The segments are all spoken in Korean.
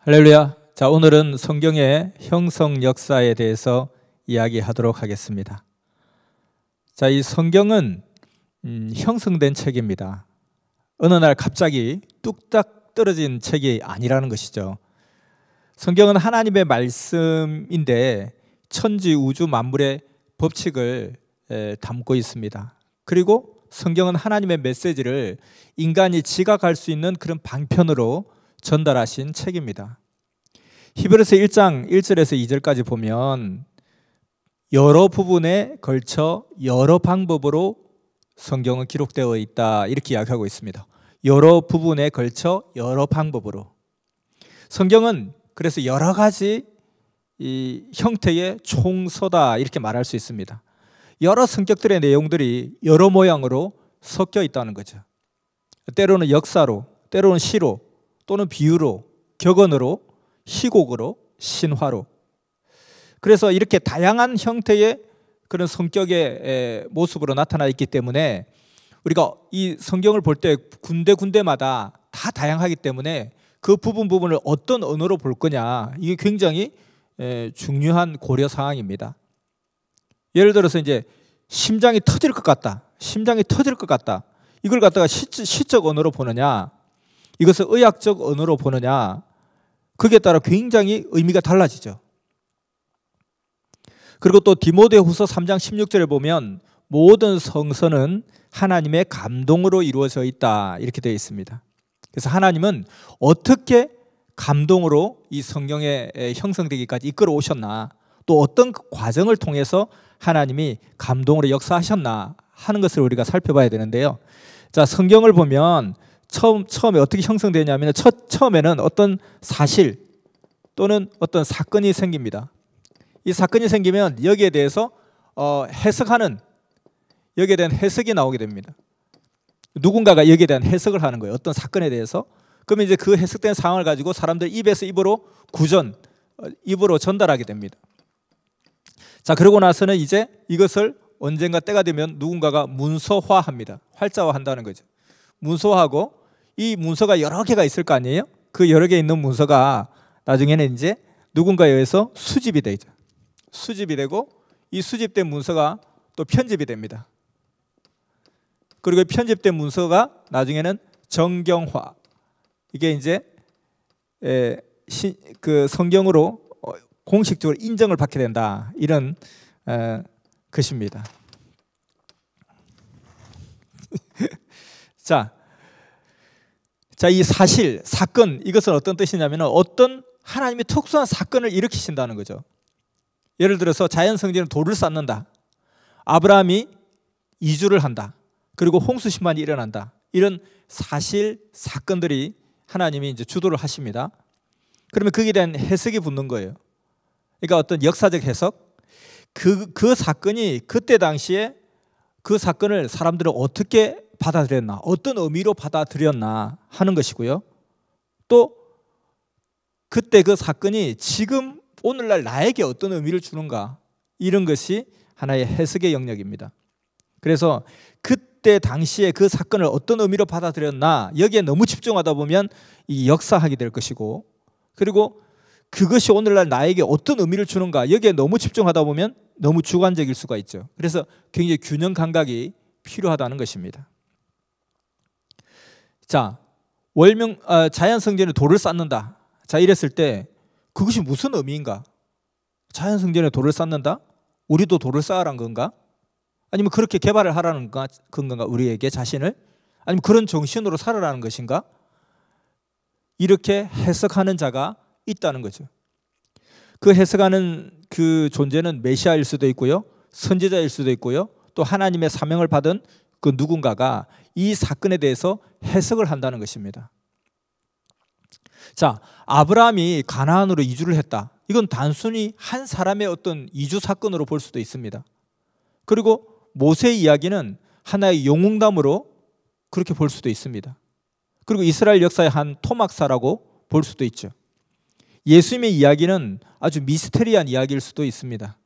할렐루야. 자, 오늘은 성경의 형성 역사에 대해서 이야기하도록 하겠습니다. 자, 이 성경은 형성된 책입니다. 어느 날 갑자기 뚝딱 떨어진 책이 아니라는 것이죠. 성경은 하나님의 말씀인데 천지 우주 만물의 법칙을 담고 있습니다. 그리고 성경은 하나님의 메시지를 인간이 지각할 수 있는 그런 방편으로 전달하신 책입니다. 히브리서 1장 1절에서 2절까지 보면 여러 부분에 걸쳐 여러 방법으로 성경은 기록되어 있다, 이렇게 이야기하고 있습니다. 여러 부분에 걸쳐 여러 방법으로. 성경은 그래서 여러 가지 이 형태의 총서다, 이렇게 말할 수 있습니다. 여러 성격들의 내용들이 여러 모양으로 섞여 있다는 거죠. 때로는 역사로, 때로는 시로, 또는 비유로, 격언으로, 희곡으로, 신화로. 그래서 이렇게 다양한 형태의 그런 성격의 모습으로 나타나 있기 때문에 우리가 이 성경을 볼 때 군데군데마다 다 다양하기 때문에 그 부분을 어떤 언어로 볼 거냐, 이게 굉장히 중요한 고려 사항입니다. 예를 들어서 이제 심장이 터질 것 같다, 심장이 터질 것 같다, 이걸 갖다가 시적 언어로 보느냐, 이것을 의학적 언어로 보느냐, 거기에 따라 굉장히 의미가 달라지죠. 그리고 또 디모데후서 3장 16절에 보면 모든 성서는 하나님의 감동으로 이루어져 있다, 이렇게 되어 있습니다. 그래서 하나님은 어떻게 감동으로 이 성경에 형성되기까지 이끌어 오셨나, 또 어떤 과정을 통해서 하나님이 감동으로 역사하셨나 하는 것을 우리가 살펴봐야 되는데요. 자, 성경을 보면 처음에 어떻게 형성되냐면 처음에는 어떤 사실 또는 어떤 사건이 생깁니다. 이 사건이 생기면 여기에 대해서 해석하는, 여기에 대한 해석이 나오게 됩니다. 누군가가 여기에 대한 해석을 하는 거예요. 어떤 사건에 대해서. 그러면 이제 그 해석된 상황을 가지고 사람들 입에서 입으로 입으로 전달하게 됩니다. 자, 그러고 나서는 이제 이것을 언젠가 때가 되면 누군가가 문서화합니다. 활자화한다는 거죠. 문서화하고 이 문서가 여러 개가 있을 거 아니에요? 그 여러 개 있는 문서가 나중에는 이제 누군가에 의해서 수집이 되죠. 수집이 되고 이 수집된 문서가 또 편집이 됩니다. 그리고 편집된 문서가 나중에는 정경화, 이게 이제 그 성경으로 공식적으로 인정을 받게 된다, 이런 것입니다. 자, 이 사실, 사건, 이것은 어떤 뜻이냐면 어떤 하나님이 특수한 사건을 일으키신다는 거죠. 예를 들어서 자연성전에 돌을 쌓는다, 아브라함이 이주를 한다, 그리고 홍수심판이 일어난다, 이런 사실 사건들이 하나님이 이제 주도를 하십니다. 그러면 거기에 대한 해석이 붙는 거예요. 그러니까 어떤 역사적 해석, 그 사건이 그때 당시에 그 사건을 사람들은 어떻게 받아들였나, 어떤 의미로 받아들였나 하는 것이고요. 또 그때 그 사건이 지금 오늘날 나에게 어떤 의미를 주는가, 이런 것이 하나의 해석의 영역입니다. 그래서 그때 당시에 그 사건을 어떤 의미로 받아들였나, 여기에 너무 집중하다 보면 이 역사하게 될 것이고, 그리고 그것이 오늘날 나에게 어떤 의미를 주는가, 여기에 너무 집중하다 보면 너무 주관적일 수가 있죠. 그래서 굉장히 균형 감각이 필요하다는 것입니다. 자, 자연성전에 돌을 쌓는다. 자, 이랬을 때 그것이 무슨 의미인가? 자연성전에 돌을 쌓는다? 우리도 돌을 쌓으라는 건가? 아니면 그렇게 개발을 하라는 건가? 우리에게 자신을? 아니면 그런 정신으로 살아라는 것인가? 이렇게 해석하는 자가 있다는 거죠. 그 해석하는 그 존재는 메시아일 수도 있고요, 선지자일 수도 있고요, 또 하나님의 사명을 받은 그 누군가가 이 사건에 대해서 해석을 한다는 것입니다. 자, 아브라함이 가나안으로 이주를 했다. 이건 단순히 한 사람의 어떤 이주 사건으로 볼 수도 있습니다. 그리고 모세의 이야기는 하나의 영웅담으로 그렇게 볼 수도 있습니다. 그리고 이스라엘 역사의 한 토막사라고 볼 수도 있죠. 예수님의 이야기는 아주 미스테리한 이야기일 수도 있습니다.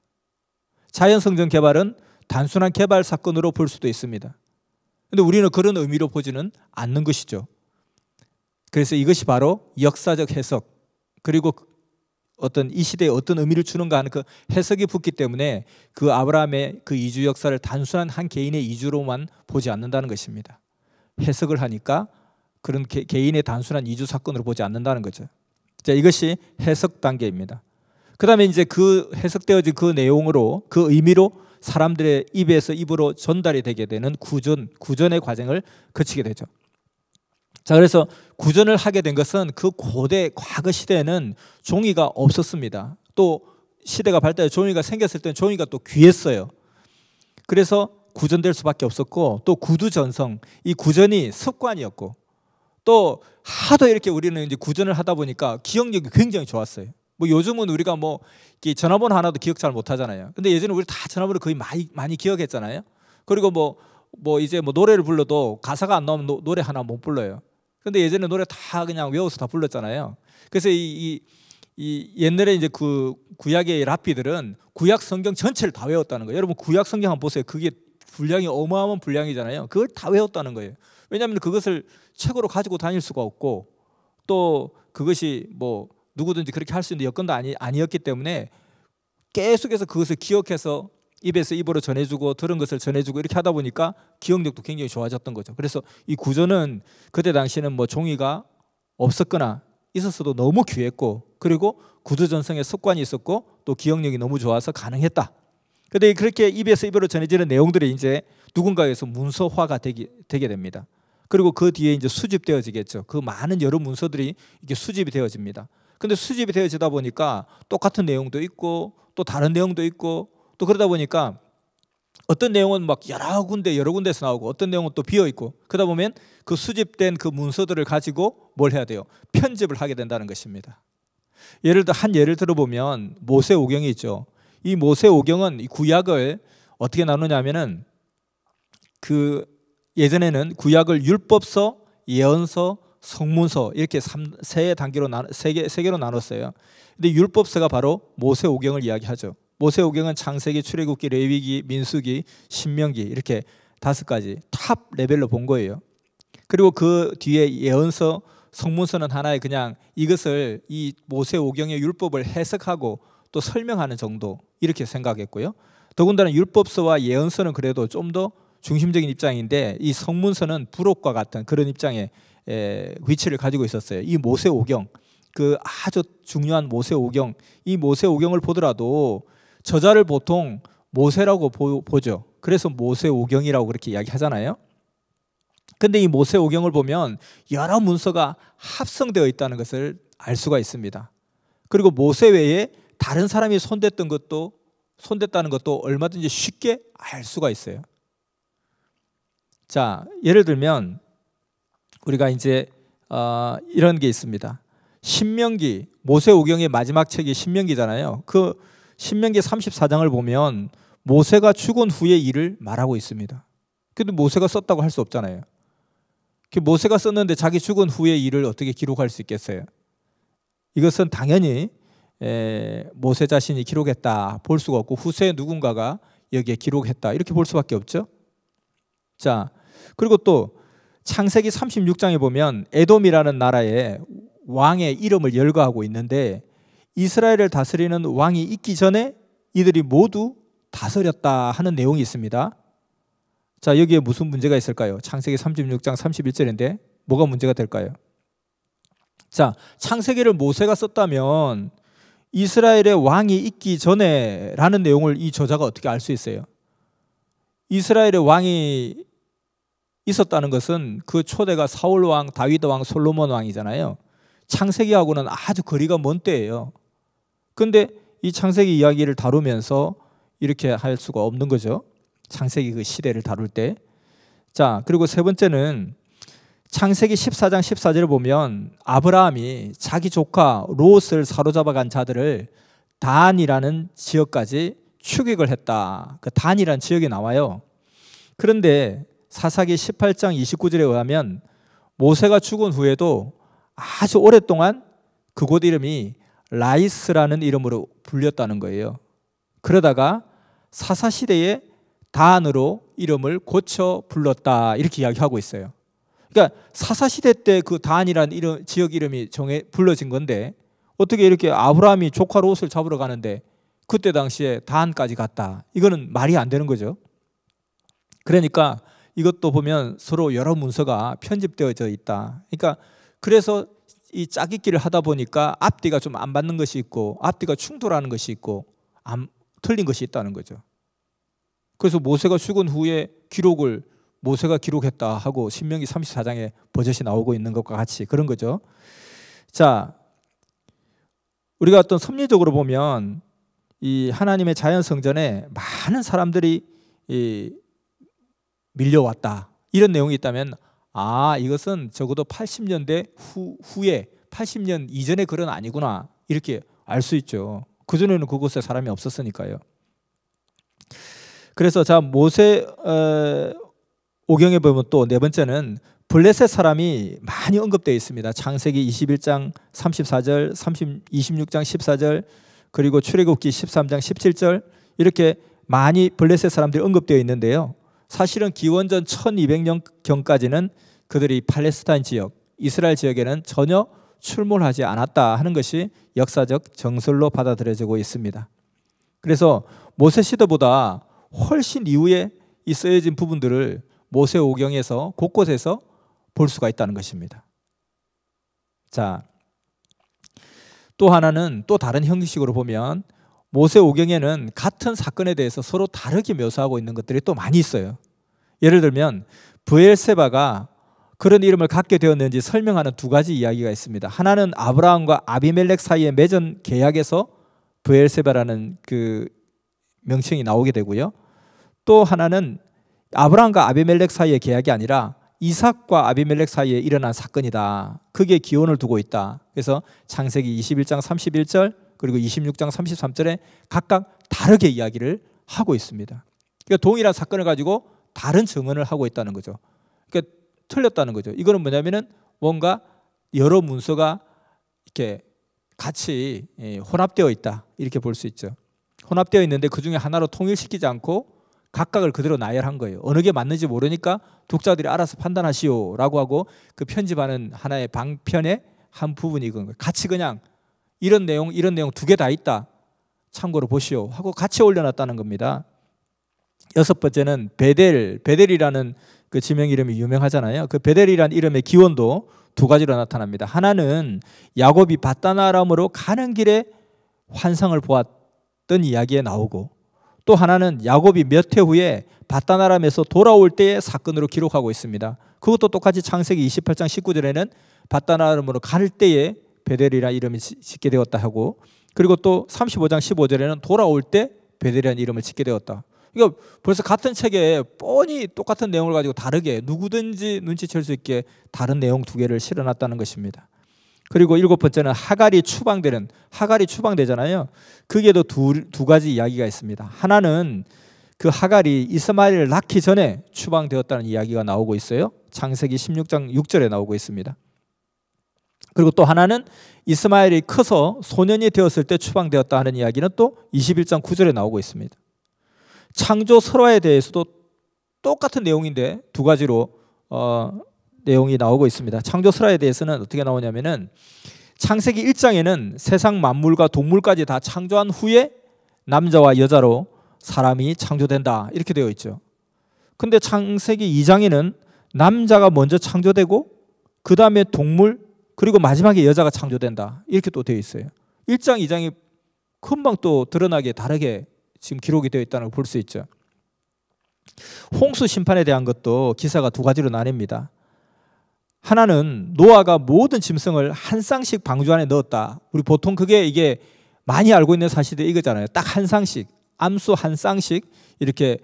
자연성전 개발은 단순한 개발 사건으로 볼 수도 있습니다. 그런데 우리는 그런 의미로 보지는 않는 것이죠. 그래서 이것이 바로 역사적 해석, 그리고 어떤 이 시대에 어떤 의미를 주는가 하는 그 해석이 붙기 때문에 그 아브라함의 그 이주 역사를 단순한 한 개인의 이주로만 보지 않는다는 것입니다. 해석을 하니까 그런 개인의 단순한 이주 사건으로 보지 않는다는 거죠. 자, 이것이 해석 단계입니다. 그 다음에 이제 그 해석되어진 그 내용으로 그 의미로 사람들의 입에서 입으로 전달이 되게 되는 구전의 과정을 거치게 되죠. 자, 그래서 구전을 하게 된 것은 그 고대 과거 시대에는 종이가 없었습니다. 또 시대가 발달해 종이가 생겼을 때는 종이가 또 귀했어요. 그래서 구전될 수밖에 없었고, 또 구두전성, 이 구전이 습관이었고, 또 하도 이렇게 우리는 이제 구전을 하다 보니까 기억력이 굉장히 좋았어요. 뭐 요즘은 우리가 뭐 전화번호 하나도 기억 잘 못하잖아요. 근데 예전에 우리 다 전화번호 거의 많이 기억했잖아요. 그리고 뭐 이제 뭐 노래를 불러도 가사가 안 나오면 노래 하나 못 불러요. 근데 예전에 노래 다 그냥 외워서 다 불렀잖아요. 그래서 이 옛날에 이제 그 구약의 랍비들은 구약 성경 전체를 다 외웠다는 거예요. 여러분 구약 성경 한번 보세요. 그게 분량이 어마어마한 분량이잖아요. 그걸 다 외웠다는 거예요. 왜냐하면 그것을 책으로 가지고 다닐 수가 없고, 또 그것이 뭐 누구든지 그렇게 할 수 있는 여건도 아니었기 때문에 계속해서 그것을 기억해서 입에서 입으로 전해주고 들은 것을 전해주고 이렇게 하다 보니까 기억력도 굉장히 좋아졌던 거죠. 그래서 이 구전은 그때 당시에는 뭐 종이가 없었거나 있었어도 너무 귀했고, 그리고 구두전성의 습관이 있었고, 또 기억력이 너무 좋아서 가능했다. 그런데 그렇게 입에서 입으로 전해지는 내용들이 이제 누군가에서 문서화가 되게 됩니다. 그리고 그 뒤에 이제 수집되어지겠죠. 그 많은 여러 문서들이 이게 수집이 되어집니다. 근데 수집이 되어지다 보니까 똑같은 내용도 있고 또 다른 내용도 있고, 또 그러다 보니까 어떤 내용은 막 여러 군데서 나오고, 어떤 내용은 또 비어 있고, 그러다 보면 그 수집된 그 문서들을 가지고 뭘 해야 돼요? 편집을 하게 된다는 것입니다. 한 예를 들어보면 모세오경이 있죠. 이 모세오경은 이 구약을 어떻게 나누냐면은 그 예전에는 구약을 율법서, 예언서, 성문서 이렇게 세 개로 나눴어요. 근데 율법서가 바로 모세오경을 이야기하죠. 모세오경은 창세기, 출애굽기, 레위기, 민수기, 신명기 이렇게 5가지 탑 레벨로 본 거예요. 그리고 그 뒤에 예언서, 성문서는 하나의 그냥 이것을 이 모세오경의 율법을 해석하고 또 설명하는 정도 이렇게 생각했고요. 더군다나 율법서와 예언서는 그래도 좀 더 중심적인 입장인데, 이 성문서는 부록과 같은 그런 입장의 위치를 가지고 있었어요. 이 모세오경, 그 아주 중요한 모세오경, 이 모세오경을 보더라도 저자를 보통 모세라고 보죠. 그래서 모세오경이라고 그렇게 이야기하잖아요. 근데 이 모세오경을 보면 여러 문서가 합성되어 있다는 것을 알 수가 있습니다. 그리고 모세 외에 다른 사람이 손댔다는 것도 얼마든지 쉽게 알 수가 있어요. 자, 예를 들면 우리가 이제 이런 게 있습니다. 신명기, 모세오경의 마지막 책이 신명기잖아요. 그 신명기 34장을 보면 모세가 죽은 후의 일을 말하고 있습니다. 근데 모세가 썼다고 할 수 없잖아요. 모세가 썼는데 자기 죽은 후의 일을 어떻게 기록할 수 있겠어요? 이것은 당연히 모세 자신이 기록했다 볼 수가 없고, 후세 누군가가 여기에 기록했다 이렇게 볼 수밖에 없죠. 자, 그리고 또 창세기 36장에 보면 에돔이라는 나라의 왕의 이름을 열거하고 있는데, 이스라엘을 다스리는 왕이 있기 전에 이들이 모두 다스렸다 하는 내용이 있습니다. 자, 여기에 무슨 문제가 있을까요? 창세기 36장 31절인데 뭐가 문제가 될까요? 자, 창세기를 모세가 썼다면 이스라엘의 왕이 있기 전에 라는 내용을 이 저자가 어떻게 알 수 있어요? 이스라엘의 왕이 있었다는 것은 그 초대가 사울 왕, 다윗 왕, 솔로몬 왕이잖아요. 창세기하고는 아주 거리가 먼 때예요. 근데 이 창세기 이야기를 다루면서 이렇게 할 수가 없는 거죠. 창세기 그 시대를 다룰 때. 자, 그리고 세 번째는 창세기 14장 14절을 보면 아브라함이 자기 조카 롯을 사로잡아간 자들을 단이라는 지역까지 추격을 했다. 그 단이라는 지역이 나와요. 그런데 사사기 18장 29절에 의하면 모세가 죽은 후에도 아주 오랫동안 그곳 이름이 라이스라는 이름으로 불렸다는 거예요. 그러다가 사사시대에 단으로 이름을 고쳐 불렀다 이렇게 이야기하고 있어요. 그러니까 사사시대 때 그 단이라는 지역 이름이 불러진 건데 어떻게 이렇게 아브라함이 조카 롯을 잡으러 가는데 그때 당시에 단까지 갔다. 이거는 말이 안 되는 거죠. 그러니까 이것도 보면 서로 여러 문서가 편집되어져 있다. 그러니까 그래서 이 짜깁기를 하다 보니까 앞뒤가 좀 안 맞는 것이 있고 앞뒤가 충돌하는 것이 있고 틀린 것이 있다는 거죠. 그래서 모세가 죽은 후에 기록을 모세가 기록했다 하고 신명기 34장에 버젓이 나오고 있는 것과 같이 그런 거죠. 자, 우리가 어떤 섭리적으로 보면 이 하나님의 자연 성전에 많은 사람들이 밀려왔다 이런 내용이 있다면 이것은 적어도 80년대 후에 80년 이전의 글은 아니구나 이렇게 알 수 있죠. 그전에는 그곳에 사람이 없었으니까요. 그래서 자 모세 오경에 보면 또 네 번째는 블레셋 사람이 많이 언급되어 있습니다. 창세기 21장 34절, 26장 14절, 그리고 출애굽기 13장 17절 이렇게 많이 블레셋 사람들이 언급되어 있는데요. 사실은 기원전 1200년경까지는 그들이 팔레스타인 지역, 이스라엘 지역에는 전혀 출몰하지 않았다 하는 것이 역사적 정설로 받아들여지고 있습니다. 그래서 모세 시대보다 훨씬 이후에 이 쓰여진 부분들을 모세오경에서 곳곳에서 볼 수가 있다는 것입니다. 자, 또 하나는 또 다른 형식으로 보면 모세오경에는 같은 사건에 대해서 서로 다르게 묘사하고 있는 것들이 또 많이 있어요. 예를 들면 브엘세바가 그런 이름을 갖게 되었는지 설명하는 두 가지 이야기가 있습니다. 하나는 아브라함과 아비멜렉 사이에 맺은 계약에서 브엘세바라는 그 명칭이 나오게 되고요. 또 하나는 아브라함과 아비멜렉 사이의 계약이 아니라 이삭과 아비멜렉 사이에 일어난 사건이다. 그게 기원을 두고 있다. 그래서 창세기 21장 31절 그리고 26장 33절에 각각 다르게 이야기를 하고 있습니다. 그러니까 동일한 사건을 가지고 다른 증언을 하고 있다는 거죠. 그러니까 틀렸다는 거죠. 이거는 뭐냐면은 뭔가 여러 문서가 이렇게 같이 혼합되어 있다. 이렇게 볼 수 있죠. 혼합되어 있는데 그 중에 하나로 통일시키지 않고 각각을 그대로 나열한 거예요. 어느 게 맞는지 모르니까 독자들이 알아서 판단하시오라고 하고 그 편집하는 하나의 방편의 한 부분이 이건 거예요. 같이 그냥 이런 내용 두 개 다 있다. 참고로 보시오 하고 같이 올려놨다는 겁니다. 여섯 번째는 베델이라는 그 지명 이름이 유명하잖아요. 그 베델이라는 이름의 기원도 두 가지로 나타납니다. 하나는 야곱이 밧다나람으로 가는 길에 환상을 보았던 이야기에 나오고 또 하나는 야곱이 몇 해 후에 밧다나람에서 돌아올 때의 사건으로 기록하고 있습니다. 그것도 똑같이 창세기 28장 19절에는 밧다나람으로 갈 때에 베델이라는 이름이 짓게 되었다 하고 그리고 또 35장 15절에는 돌아올 때 베델이라는 이름을 짓게 되었다. 그러니까 벌써 같은 책에 뻔히 똑같은 내용을 가지고 다르게 누구든지 눈치챌 수 있게 다른 내용 두 개를 실어놨다는 것입니다. 그리고 일곱 번째는 하갈이 추방되잖아요. 그게도 두 가지 이야기가 있습니다. 하나는 그 하갈이 이스마엘을 낳기 전에 추방되었다는 이야기가 나오고 있어요. 창세기 16장 6절에 나오고 있습니다. 그리고 또 하나는 이스마엘이 커서 소년이 되었을 때 추방되었다 하는 이야기는 또 21장 9절에 나오고 있습니다. 창조 설화에 대해서도 똑같은 내용인데 두 가지로 내용이 나오고 있습니다. 창조 설화에 대해서는 어떻게 나오냐면은 창세기 1장에는 세상 만물과 동물까지 다 창조한 후에 남자와 여자로 사람이 창조된다 이렇게 되어 있죠. 근데 창세기 2장에는 남자가 먼저 창조되고 그 다음에 동물 그리고 마지막에 여자가 창조된다 이렇게 또 되어 있어요. 1장 2장이 금방 또 드러나게 다르게 지금 기록이 되어 있다는 걸 볼 수 있죠. 홍수 심판에 대한 것도 기사가 두 가지로 나뉩니다. 하나는 노아가 모든 짐승을 한 쌍씩 방주 안에 넣었다. 우리 보통 이게 많이 알고 있는 사실이 이거잖아요. 딱 한 쌍씩, 암수 한 쌍씩 이렇게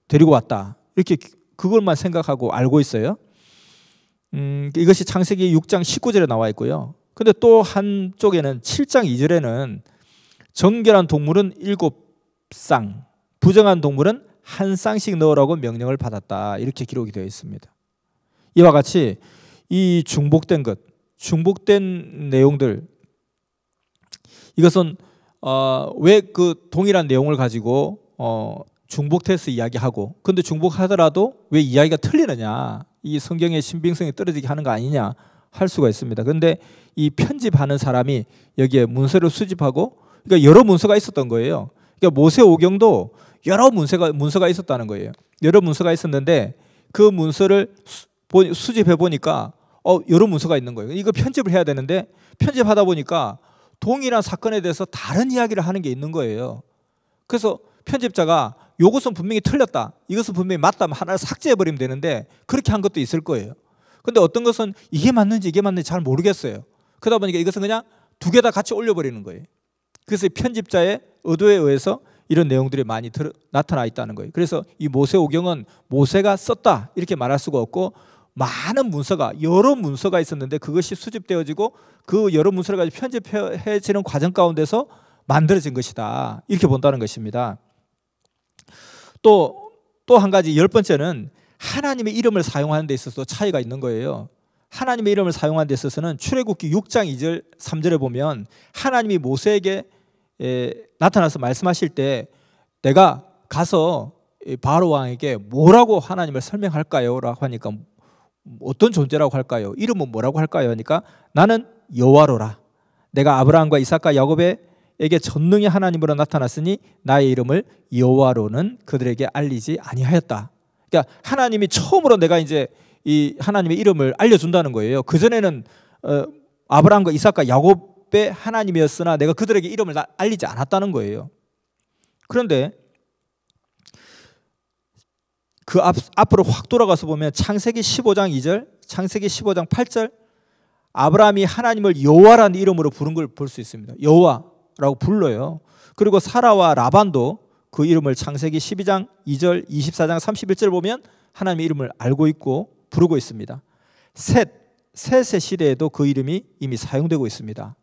데리고 왔다. 이렇게 그것만 생각하고 알고 있어요. 이것이 창세기 6장 19절에 나와 있고요. 근데 또 한쪽에는 7장 2절에는 정결한 동물은 7쌍, 부정한 동물은 한 쌍씩 넣으라고 명령을 받았다. 이렇게 기록이 되어 있습니다. 이와 같이 이 중복된 내용들 이것은 왜 그 동일한 내용을 가지고 중복돼서 이야기하고 근데 중복하더라도 왜 이야기가 틀리느냐 이 성경의 신빙성이 떨어지게 하는 거 아니냐 할 수가 있습니다. 그런데 이 편집하는 사람이 여기에 문서를 수집하고, 그러니까 여러 문서가 있었던 거예요. 그러니까 모세오경도 여러 문서가 있었다는 거예요. 여러 문서가 있었는데 그 문서를 수집해 보니까 여러 문서가 있는 거예요. 이거 편집을 해야 되는데 편집하다 보니까 동일한 사건에 대해서 다른 이야기를 하는 게 있는 거예요. 그래서 편집자가 이것은 분명히 틀렸다, 이것은 분명히 맞다 하면 하나를 삭제해 버리면 되는데 그렇게 한 것도 있을 거예요. 근데 어떤 것은 이게 맞는지 잘 모르겠어요. 그러다 보니까 이것은 그냥 두 개 다 같이 올려버리는 거예요. 그래서 편집자의 의도에 의해서 이런 내용들이 많이 나타나 있다는 거예요. 그래서 이 모세오경은 모세가 썼다 이렇게 말할 수가 없고, 많은 문서가, 여러 문서가 있었는데 그것이 수집되어지고 그 여러 문서를 가지고 편집해지는 과정 가운데서 만들어진 것이다, 이렇게 본다는 것입니다. 또 한 가지, 10번째는 하나님의 이름을 사용하는 데 있어서 차이가 있는 거예요. 하나님의 이름을 사용하는 데 있어서는 출애굽기 6장 2절 3절에 보면 하나님이 모세에게 나타나서 말씀하실 때 내가 가서 바로 왕에게 뭐라고 하나님을 설명할까요? 라고 하니까 어떤 존재라고 할까요? 이름은 뭐라고 할까요? 하니까 나는 여호와로라. 내가 아브라함과 이삭과 야곱에게 전능의 하나님으로 나타났으니 나의 이름을 여호와로는 그들에게 알리지 아니하였다. 그러니까 하나님이 처음으로 내가 이제 이 하나님의 이름을 알려준다는 거예요. 그전에는 아브라함과 이삭과 야곱의 하나님이었으나 내가 그들에게 이름을 알리지 않았다는 거예요. 그런데 그 앞으로 확 돌아가서 보면 창세기 15장 2절, 창세기 15장 8절, 아브라함이 하나님을 여호와라는 이름으로 부른 걸 볼 수 있습니다. 여호와라고 불러요. 그리고 사라와 라반도 그 이름을 창세기 12장 2절, 24장 31절 보면 하나님의 이름을 알고 있고 부르고 있습니다. 셋의 시대에도 그 이름이 이미 사용되고 있습니다.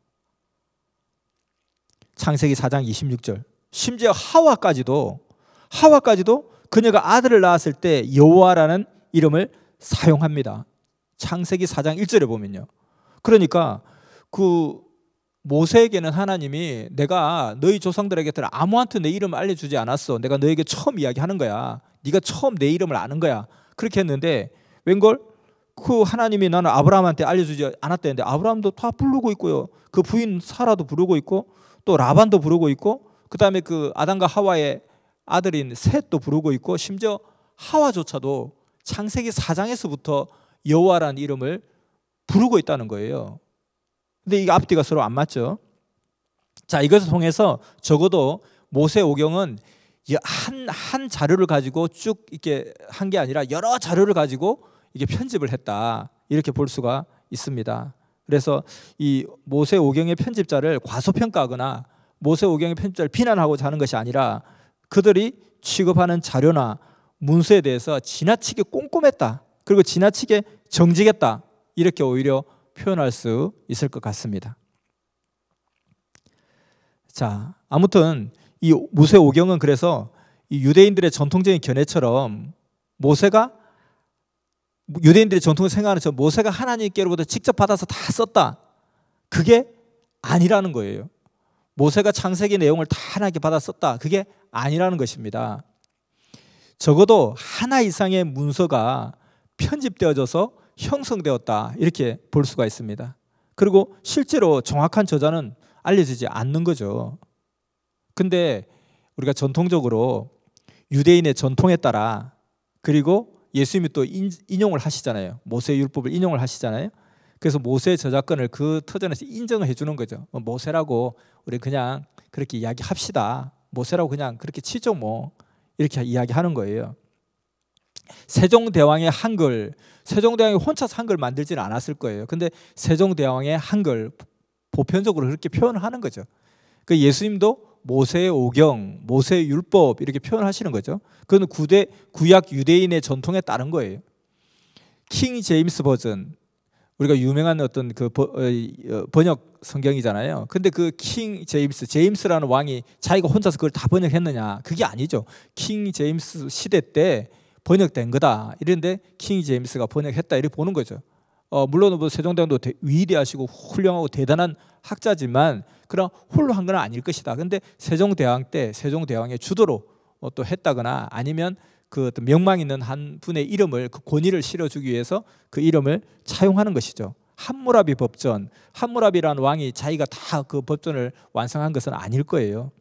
창세기 4장 26절, 심지어 하와까지도 그녀가 아들을 낳았을 때 여호와라는 이름을 사용합니다. 창세기 4장 1절에 보면요. 그러니까 그 모세에게는 하나님이 내가 너희 조상들에게 아무한테 내 이름을 알려주지 않았어. 내가 너에게 처음 이야기하는 거야. 네가 처음 내 이름을 아는 거야. 그렇게 했는데 웬걸 그 하나님이 나는 아브라함한테 알려주지 않았다는데 아브라함도 다 부르고 있고요. 그 부인 사라도 부르고 있고 또 라반도 부르고 있고 그 다음에 그 아담과 하와의 아들인 셋도 부르고 있고 심지어 하와조차도 창세기 4장에서부터 여호와라는 이름을 부르고 있다는 거예요. 근데 이 앞뒤가 서로 안 맞죠. 자, 이것을 통해서 적어도 모세오경은 한 자료를 가지고 쭉 이렇게 한 게 아니라 여러 자료를 가지고 이게 편집을 했다, 이렇게 볼 수가 있습니다. 그래서 이 모세오경의 편집자를 과소평가하거나 모세오경의 편집자를 비난하고자 하는 것이 아니라 그들이 취급하는 자료나 문서에 대해서 지나치게 꼼꼼했다, 그리고 지나치게 정직했다, 이렇게 오히려 표현할 수 있을 것 같습니다. 자, 아무튼 이 모세오경은 그래서 이 유대인들의 전통적인 견해처럼 유대인들의 전통을 생각하는 것처럼 모세가 하나님께로부터 직접 받아서 다 썼다, 그게 아니라는 거예요. 모세가 창세기 내용을 다 하나님께 받아 썼다, 그게 아니라는 것입니다. 적어도 하나 이상의 문서가 편집되어져서 형성되었다, 이렇게 볼 수가 있습니다. 그리고 실제로 정확한 저자는 알려지지 않는 거죠. 근데 우리가 전통적으로 유대인의 전통에 따라, 그리고 예수님이 또 인용을 하시잖아요. 모세의 율법을 인용을 하시잖아요. 그래서 모세의 저작권을 그 터전에서 인정을 해주는 거죠. 모세라고 우리 그냥 그렇게 이야기합시다, 모세라고 그냥 그렇게 치죠 뭐, 이렇게 이야기하는 거예요. 세종대왕의 한글, 세종대왕이 혼자서 한글 만들지는 않았을 거예요. 근데 세종대왕의 한글 보편적으로 그렇게 표현을 하는 거죠. 그 예수님도 모세의 오경, 모세의 율법 이렇게 표현하시는 거죠. 그건 구약 유대인의 전통에 따른 거예요. 킹 제임스 버전, 우리가 유명한 어떤 그 번역 성경이잖아요. 근데 그 킹 제임스라는 왕이 자기가 혼자서 그걸 다 번역했느냐? 그게 아니죠. 킹 제임스 시대 때 번역된 거다, 이런데 킹 제임스가 번역했다, 이렇게 보는 거죠. 물론 뭐 세종대왕도 위대하시고 훌륭하고 대단한 학자지만 그런 홀로 한 건 아닐 것이다. 근데 세종대왕 때 세종대왕의 주도로 또 했다거나 아니면 그 어떤 명망 있는 한 분의 이름을, 그 권위를 실어주기 위해서 그 이름을 차용하는 것이죠. 함무라비 법전, 함무라비라는 왕이 자기가 다 그 법전을 완성한 것은 아닐 거예요.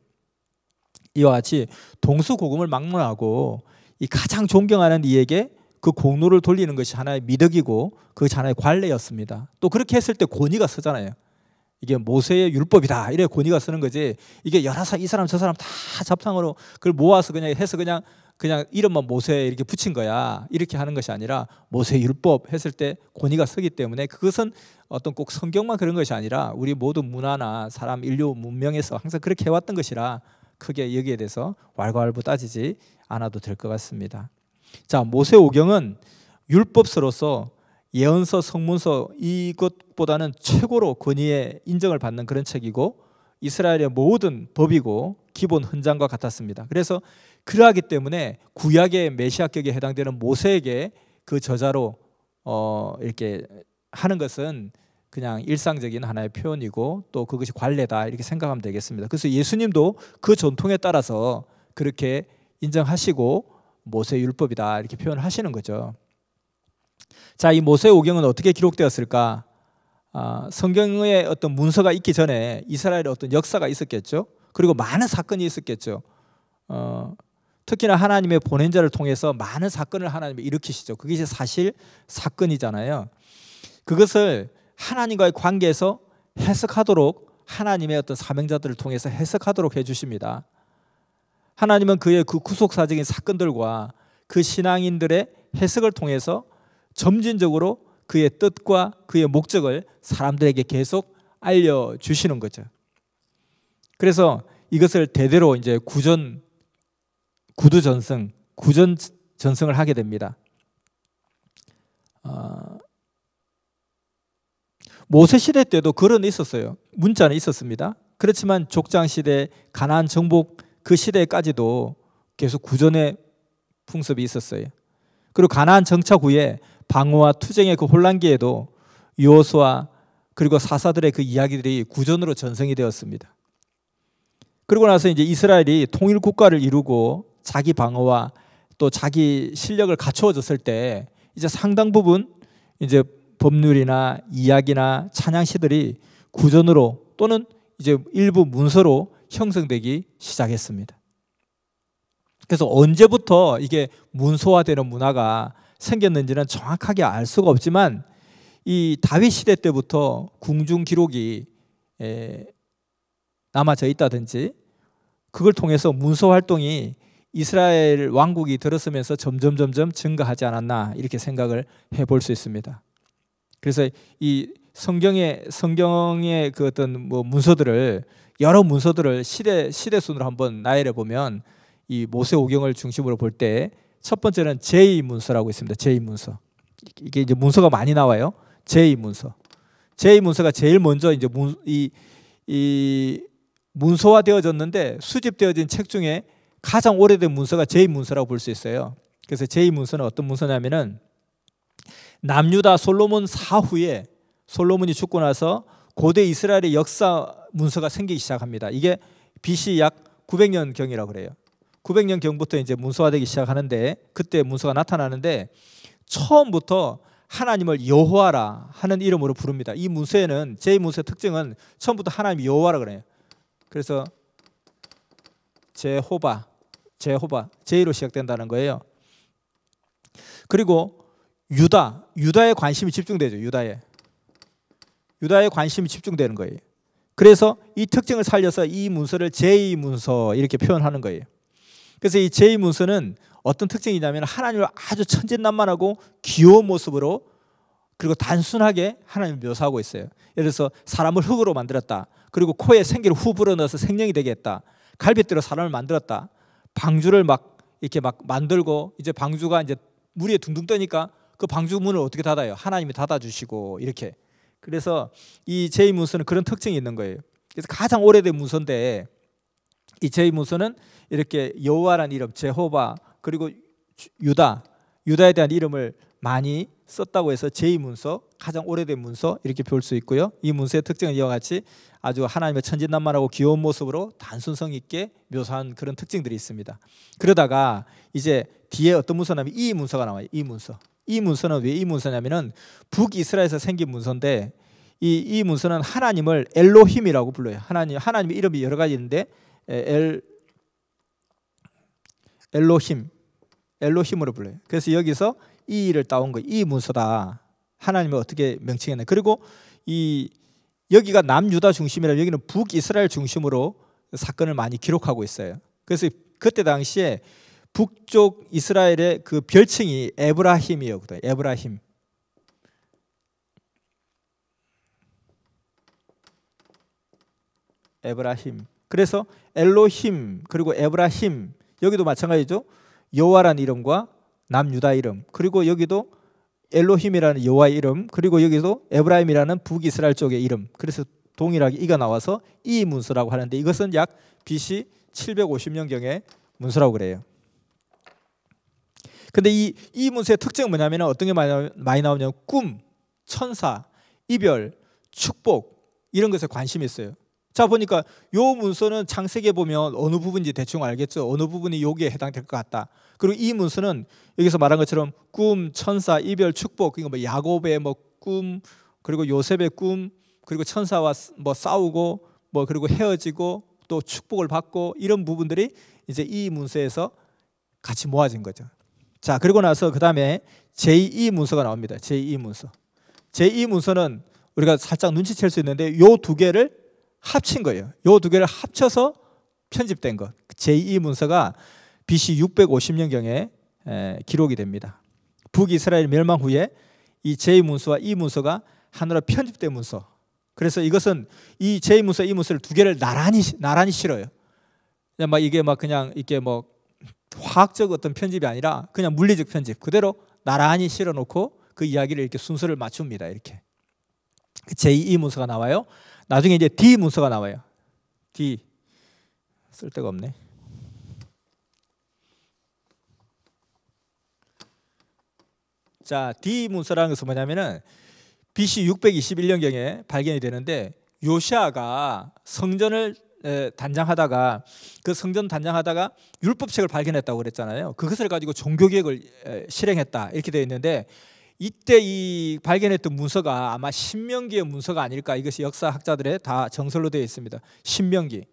이와 같이 동서고금을 막론하고 이 가장 존경하는 이에게 그 공로를 돌리는 것이 하나의 미덕이고 그것이 하나의 관례였습니다. 또 그렇게 했을 때 권위가 서잖아요. 이게 모세의 율법이다 이래 권위가 서는 거지. 이게 여러 사람 이 사람 저 사람 다 잡상으로 그걸 모아서 그냥 해서 그냥 이름만 모세 이렇게 붙인 거야 이렇게 하는 것이 아니라 모세 율법 했을 때 권위가 서기 때문에 그것은 어떤 꼭 성경만 그런 것이 아니라 우리 모든 문화나 사람 인류 문명에서 항상 그렇게 해왔던 것이라 크게 여기에 대해서 왈가왈부 따지지 않아도 될 것 같습니다. 자, 모세오경은 율법서로서 예언서, 성문서 이것보다는 최고로 권위의 인정을 받는 그런 책이고 이스라엘의 모든 법이고 기본 헌장과 같았습니다. 그래서 그러하기 때문에 구약의 메시아격에 해당되는 모세에게 그 저자로 이렇게 하는 것은 그냥 일상적인 하나의 표현이고 또 그것이 관례다 이렇게 생각하면 되겠습니다. 그래서 예수님도 그 전통에 따라서 그렇게 인정하시고 모세 율법이다 이렇게 표현을 하시는 거죠. 자, 이 모세오경은 어떻게 기록되었을까? 성경의 어떤 문서가 있기 전에 이스라엘의 어떤 역사가 있었겠죠. 그리고 많은 사건이 있었겠죠. 특히나 하나님의 보낸 자를 통해서 많은 사건을 하나님이 일으키시죠. 그게 이제 사실 사건이잖아요. 그것을 하나님과의 관계에서 해석하도록 하나님의 어떤 사명자들을 통해서 해석하도록 해주십니다. 하나님은 그의 그 구속사적인 사건들과 그 신앙인들의 해석을 통해서 점진적으로 그의 뜻과 그의 목적을 사람들에게 계속 알려주시는 거죠. 그래서 이것을 대대로 이제 구두전승을 하게 됩니다. 모세 시대 때도 글은 있었어요. 문자는 있었습니다. 그렇지만 족장 시대, 가나안 정복 그 시대까지도 계속 구전의 풍습이 있었어요. 그리고 가나안 정착 후에 방어와 투쟁의 그 혼란기에도 여호수아 그리고 사사들의 그 이야기들이 구전으로 전승이 되었습니다. 그리고 나서 이제 이스라엘이 통일 국가를 이루고 자기 방어와 또 자기 실력을 갖추어졌을 때 이제 상당 부분 이제 법률이나 이야기나 찬양시들이 구전으로 또는 이제 일부 문서로 형성되기 시작했습니다. 그래서 언제부터 이게 문서화되는 문화가 생겼는지는 정확하게 알 수가 없지만 이 다윗 시대 때부터 궁중 기록이 남아져 있다든지 그걸 통해서 문서 활동이 이스라엘 왕국이 들어서면서 점점 증가하지 않았나 이렇게 생각을 해볼 수 있습니다. 그래서 이 성경의 그 어떤 뭐 문서들을 여러 문서들을 시대 순으로 한번 나열해 보면 이 모세오경을 중심으로 볼 때 첫 번째는 제2문서라고 있습니다. 제2문서. 이게 이제 문서가 많이 나와요. 제2문서. 제2문서가 제일 먼저 이제 이 문서화되어졌는데 수집되어진 책 중에 가장 오래된 문서가 제2문서라고 볼 수 있어요. 그래서 제2문서는 어떤 문서냐면은 남유다 솔로몬 사후에 솔로몬이 죽고 나서 고대 이스라엘의 역사 문서가 생기기 시작합니다. 이게 BC 약 900년경이라고 그래요. 900년경부터 이제 문서화되기 시작하는데 그때 문서가 나타나는데 처음부터 하나님을 여호와라 하는 이름으로 부릅니다. 이 문서에는 제2문서의 특징은 처음부터 하나님 여호와라 그래요. 그래서 제호바 제로 시작된다는 거예요. 그리고 유다에 관심이 집중되죠. 유다에 관심이 집중되는 거예요. 그래서 이 특징을 살려서 이 문서를 제2문서 이렇게 표현하는 거예요. 그래서 이 제2문서는 어떤 특징이냐면 하나님을 아주 천진난만하고 귀여운 모습으로 그리고 단순하게 하나님을 묘사하고 있어요. 예를 들어서 사람을 흙으로 만들었다. 그리고 코에 생기를 후 불어넣어서 생명이 되게 했다. 갈빗대로 사람을 만들었다. 방주를 이렇게 만들고 이제 방주가 이제 물 위에 둥둥 떠니까 그 방주 문을 어떻게 닫아요? 하나님이 닫아주시고 이렇게. 그래서 이 제2문서는 그런 특징이 있는 거예요. 그래서 가장 오래된 문서인데 이 제2문서는 이렇게 여호와라는 이름, 제호바 그리고 유다에 대한 이름을 많이 썼다고 해서 제2문서, 가장 오래된 문서 이렇게 볼 수 있고요. 이 문서의 특징은 이와 같이 아주 하나님의 천진난만하고 귀여운 모습으로 단순성 있게 묘사한 그런 특징들이 있습니다. 그러다가 이제 뒤에 어떤 문서냐면 이 문서가 나와요. 이 문서. 이 문서는 왜 이 문서냐면은 북이스라엘에서 생긴 문서인데 이 문서는 하나님을 엘로힘이라고 불러요. 하나님의 이름이 여러 가지 있는데 엘로힘으로 불러요. 그래서 여기서 이 일을 따온 거예요. 이 문서다. 하나님을 어떻게 명칭했나. 그리고 여기가 남유다 중심이라 여기는 북이스라엘 중심으로 사건을 많이 기록하고 있어요. 그래서 그때 당시에 북쪽 이스라엘의 그 별칭이 에브라힘이었거든요. 에브라힘. 그래서 엘로힘 그리고 에브라힘, 여기도 마찬가지죠. 여호와라는 이름과 남유다 이름, 그리고 여기도 엘로힘이라는 여호와의 이름, 그리고 여기도 에브라임이라는 북이스라엘 쪽의 이름. 그래서 동일하게 이가 나와서 이 문서라고 하는데 이것은 약 BC 750년경의 문서라고 그래요. 근데 이 문서의 특징은 뭐냐면 어떤 게 많이 나오냐면 꿈, 천사, 이별, 축복 이런 것에 관심이 있어요. 자 보니까 요 문서는 창세기에 보면 어느 부분인지 대충 알겠죠. 어느 부분이 여기에 해당될 것 같다. 그리고 이 문서는 여기서 말한 것처럼 꿈, 천사, 이별, 축복, 그러니까 뭐 야곱의 뭐 꿈, 그리고 요셉의 꿈, 그리고 천사와 뭐 싸우고 뭐 그리고 헤어지고 또 축복을 받고 이런 부분들이 이제 이 문서에서 같이 모아진 거죠. 자 그리고 나서 그 다음에 제2 문서가 나옵니다. 제2 문서. 제2 문서는 우리가 살짝 눈치챌 수 있는데 요 두 개를 합친 거예요. 요 두 개를 합쳐서 편집된 것. 제2 문서가 BC 650년경에 기록이 됩니다. 북이스라엘 멸망 후에 이 제2 문서와 이 문서가 하나로 편집된 문서. 그래서 이것은 이 제2 문서, 이 문서를 두 개를 나란히 실어요. 그냥 막 이게 막 그냥 이게 뭐 화학적 어떤 편집이 아니라 그냥 물리적 편집. 그대로 나란히 실어놓고 그 이야기를 이렇게 순서를 맞춥니다. 이렇게 제2 문서가 나와요. 나중에 이제 D 문서가 나와요. D 쓸 데가 없네. 자, D 문서라는 것은 뭐냐면은 BC 621년경에 발견이 되는데 요시아가 성전을 단장하다가 그 성전 단장하다가 율법책을 발견했다고 그랬잖아요. 그것을 가지고 종교개혁을 실행했다 이렇게 되어 있는데 이때 이 발견했던 문서가 아마 신명기의 문서가 아닐까. 이것이 역사학자들의 다 정설로 되어 있습니다. 신명기.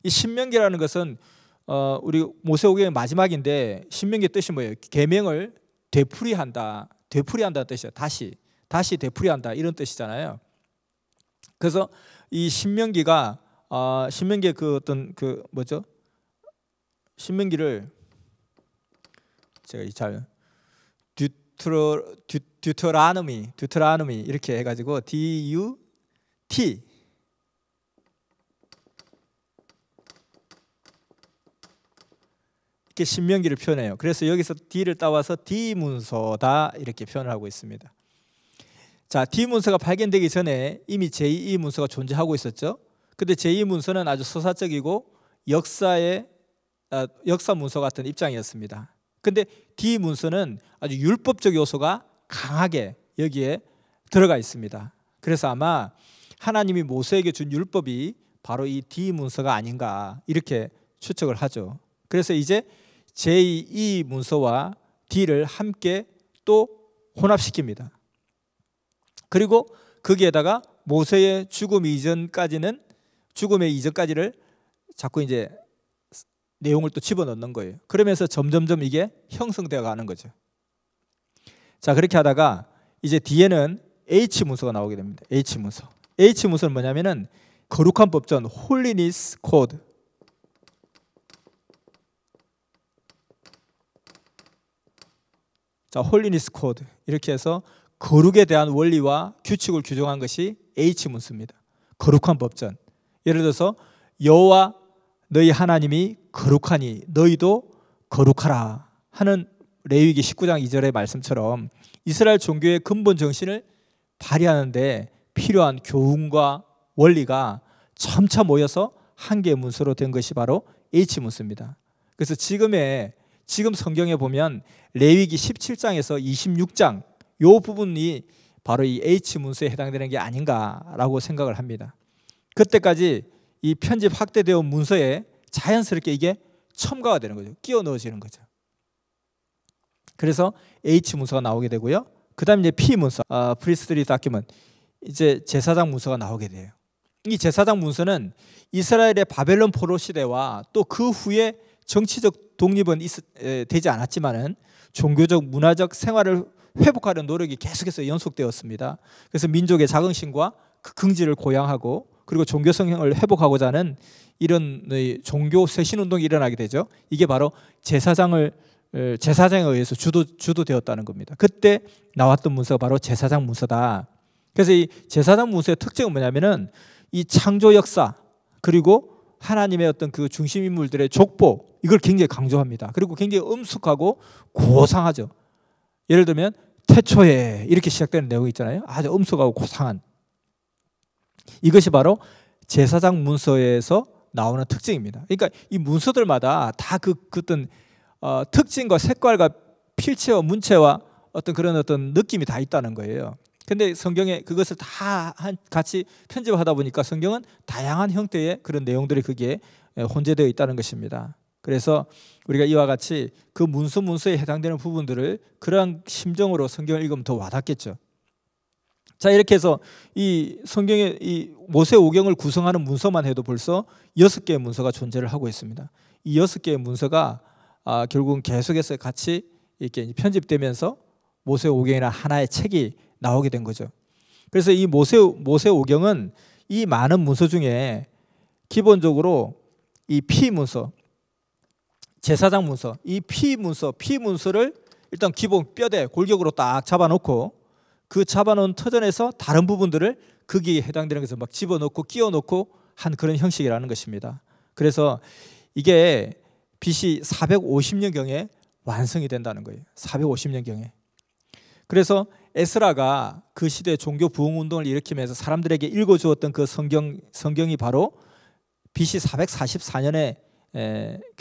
이 신명기라는 것은 우리 모세오경의 마지막인데 신명기의 뜻이 뭐예요? 계명을 되풀이한다. 되풀이한다는 뜻이에요. 다시 되풀이한다 이런 뜻이잖아요. 그래서 이 신명기가 신명기의 그 어떤 그 뭐죠? 신명기를 제가 잘 듀터라노미 이렇게 해가지고 DUT 이렇게 신명기를 표현해요. 그래서 여기서 D를 따와서 D 문서다 이렇게 표현을 하고 있습니다. 자, D 문서가 발견되기 전에 이미 제2 문서가 존재하고 있었죠. 근데 제2 문서는 아주 서사적이고 역사 문서 같은 입장이었습니다. 근데 D 문서는 아주 율법적 요소가 강하게 여기에 들어가 있습니다. 그래서 아마 하나님이 모세에게 준 율법이 바로 이 D 문서가 아닌가 이렇게 추측을 하죠. 그래서 이제 제2 문서와 D를 함께 또 혼합시킵니다. 그리고 거기에다가 모세의 죽음의 이전까지를 자꾸 이제 내용을 또 집어넣는 거예요. 그러면서 점점점 이게 형성되어 가는 거죠. 자, 그렇게 하다가 이제 뒤에는 H 문서가 나오게 됩니다. H 문서. H 문서는 뭐냐면은 거룩한 법전, 홀리니스 코드. 자, 홀리니스 코드. 이렇게 해서 거룩에 대한 원리와 규칙을 규정한 것이 H 문서입니다. 거룩한 법전. 예를 들어서 여호와 너희 하나님이 거룩하니 너희도 거룩하라 하는 레위기 19장 2절의 말씀처럼 이스라엘 종교의 근본 정신을 발휘하는 데 필요한 교훈과 원리가 점차 모여서 한 개의 문서로 된 것이 바로 H 문서입니다. 그래서 지금의 지금 성경에 보면 레위기 17장에서 26장 요 부분이 바로 이 H 문서에 해당되는 게 아닌가라고 생각을 합니다. 그때까지 이 편집 확대되어 온 문서에 자연스럽게 이게 첨가가 되는 거죠. 끼워 넣어지는 거죠. 그래서 H 문서가 나오게 되고요. 그다음 이제 P 문서, 프리스트리 다큐먼트, 이제 제사장 문서가 나오게 돼요. 이 제사장 문서는 이스라엘의 바벨론 포로 시대와 또 그 후에 정치적 독립은 되지 않았지만은 종교적 문화적 생활을 회복하는 노력이 계속해서 연속되었습니다. 그래서 민족의 자긍심과 그 긍지를 고양하고 그리고 종교 성향을 회복하고자 하는 이런 종교 쇄신 운동이 일어나게 되죠. 이게 바로 제사장에 의해서 주도되었다는 겁니다. 그때 나왔던 문서가 바로 제사장 문서다. 그래서 이 제사장 문서의 특징은 뭐냐면은 이 창조 역사 그리고 하나님의 어떤 그 중심 인물들의 족보, 이걸 굉장히 강조합니다. 그리고 굉장히 엄숙하고 고상하죠. 예를 들면 태초에 이렇게 시작되는 내용이 있잖아요. 아주 엄숙하고 고상한, 이것이 바로 제사장 문서에서 나오는 특징입니다. 그러니까 이 문서들마다 다 그 어떤 특징과 색깔과 필체와 문체와 어떤 그런 어떤 느낌이 다 있다는 거예요. 근데 성경에 그것을 다 같이 편집하다 보니까 성경은 다양한 형태의 그런 내용들이 거기에 혼재되어 있다는 것입니다. 그래서 우리가 이와 같이 그 문서에 해당되는 부분들을 그러한 심정으로 성경을 읽으면 더 와닿겠죠. 자, 이렇게 해서 이 성경의 이 모세오경을 구성하는 문서만 해도 벌써 6개의 문서가 존재를 하고 있습니다. 이 6개의 문서가 결국은 계속해서 같이 이렇게 편집되면서 모세오경이라는 하나의 책이 나오게 된 거죠. 그래서 이 모세오경은 이 많은 문서 중에 기본적으로 이 피문서, 제사장 문서, 이 피문서를 일단 기본 뼈대 골격으로 딱 잡아놓고 그 잡아놓은 터전에서 다른 부분들을 거기에 해당되는 것을 막 집어넣고 끼워넣고 한 그런 형식이라는 것입니다. 그래서 이게 BC 450년경에 완성이 된다는 거예요. 450년경에. 그래서 에스라가 그 시대 종교 부흥 운동을 일으키면서 사람들에게 읽어주었던 그 성경이 바로 BC 444년에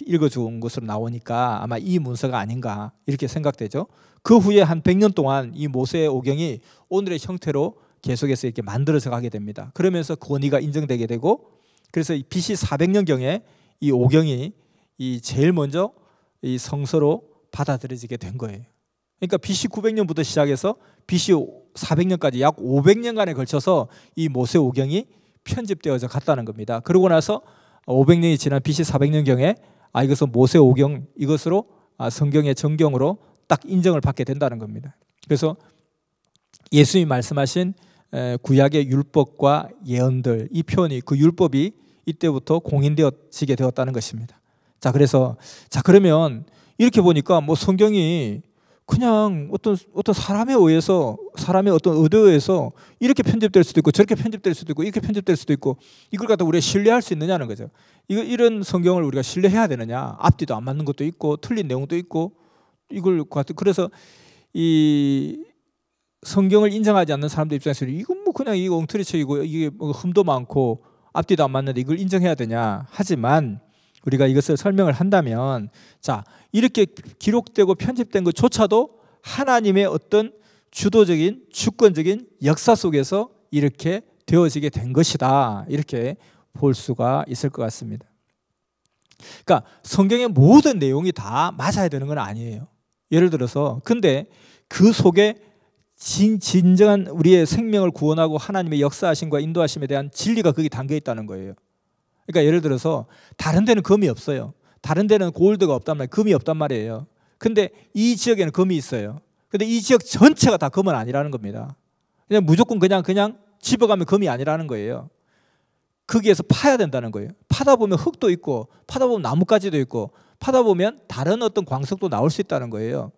읽어준 것으로 나오니까 아마 이 문서가 아닌가 이렇게 생각되죠. 그 후에 한 100년 동안 이 모세오경이 오늘의 형태로 계속해서 이렇게 만들어져 가게 됩니다. 그러면서 권위가 인정되게 되고, 그래서 BC 400년경에 이 오경이 이 제일 먼저 이 성서로 받아들여지게 된 거예요. 그러니까 BC 900년부터 시작해서 BC 400년까지 약 500년간에 걸쳐서 이 모세오경이 편집되어져 갔다는 겁니다. 그러고 나서 500년이 지난 BC 400년경에 이것은 모세오경, 이것으로 성경의 정경으로 딱 인정을 받게 된다는 겁니다. 그래서 예수님이 말씀하신 구약의 율법과 예언들, 이 표현이, 그 율법이 이때부터 공인되어지게 되었다는 것입니다. 자, 그러면 이렇게 보니까 뭐 성경이 그냥 어떤 사람에 의해서, 사람의 어떤 의도에 의해서 이렇게 편집될 수도 있고 저렇게 편집될 수도 있고 이렇게 편집될 수도 있고, 이걸 갖다 우리가 신뢰할 수 있느냐는 거죠. 이런 성경을 우리가 신뢰해야 되느냐? 앞뒤도 안 맞는 것도 있고 틀린 내용도 있고, 그래서 이 성경을 인정하지 않는 사람들 입장에서 이건 뭐 그냥 이거 엉터리책이고 이게 뭐 흠도 많고 앞뒤도 안 맞는데 이걸 인정해야 되냐? 하지만 우리가 이것을 설명을 한다면, 자, 이렇게 기록되고 편집된 것조차도 하나님의 어떤 주도적인 주권적인 역사 속에서 이렇게 되어지게 된 것이다, 이렇게 볼 수가 있을 것 같습니다. 그러니까 성경의 모든 내용이 다 맞아야 되는 건 아니에요. 예를 들어서 근데 그 속에 진정한 우리의 생명을 구원하고 하나님의 역사하심과 인도하심에 대한 진리가 거기 담겨 있다는 거예요. 그러니까 예를 들어서 다른 데는 금이 없어요. 다른 데는 골드가 없단 말이에요. 금이 없단 말이에요. 근데 이 지역에는 금이 있어요. 근데 이 지역 전체가 다 금은 아니라는 겁니다. 그냥 무조건 그냥 집어가면 금이 아니라는 거예요. 거기에서 파야 된다는 거예요. 파다 보면 흙도 있고 파다 보면 나뭇가지도 있고 파다 보면 다른 어떤 광석도 나올 수 있다는 거예요.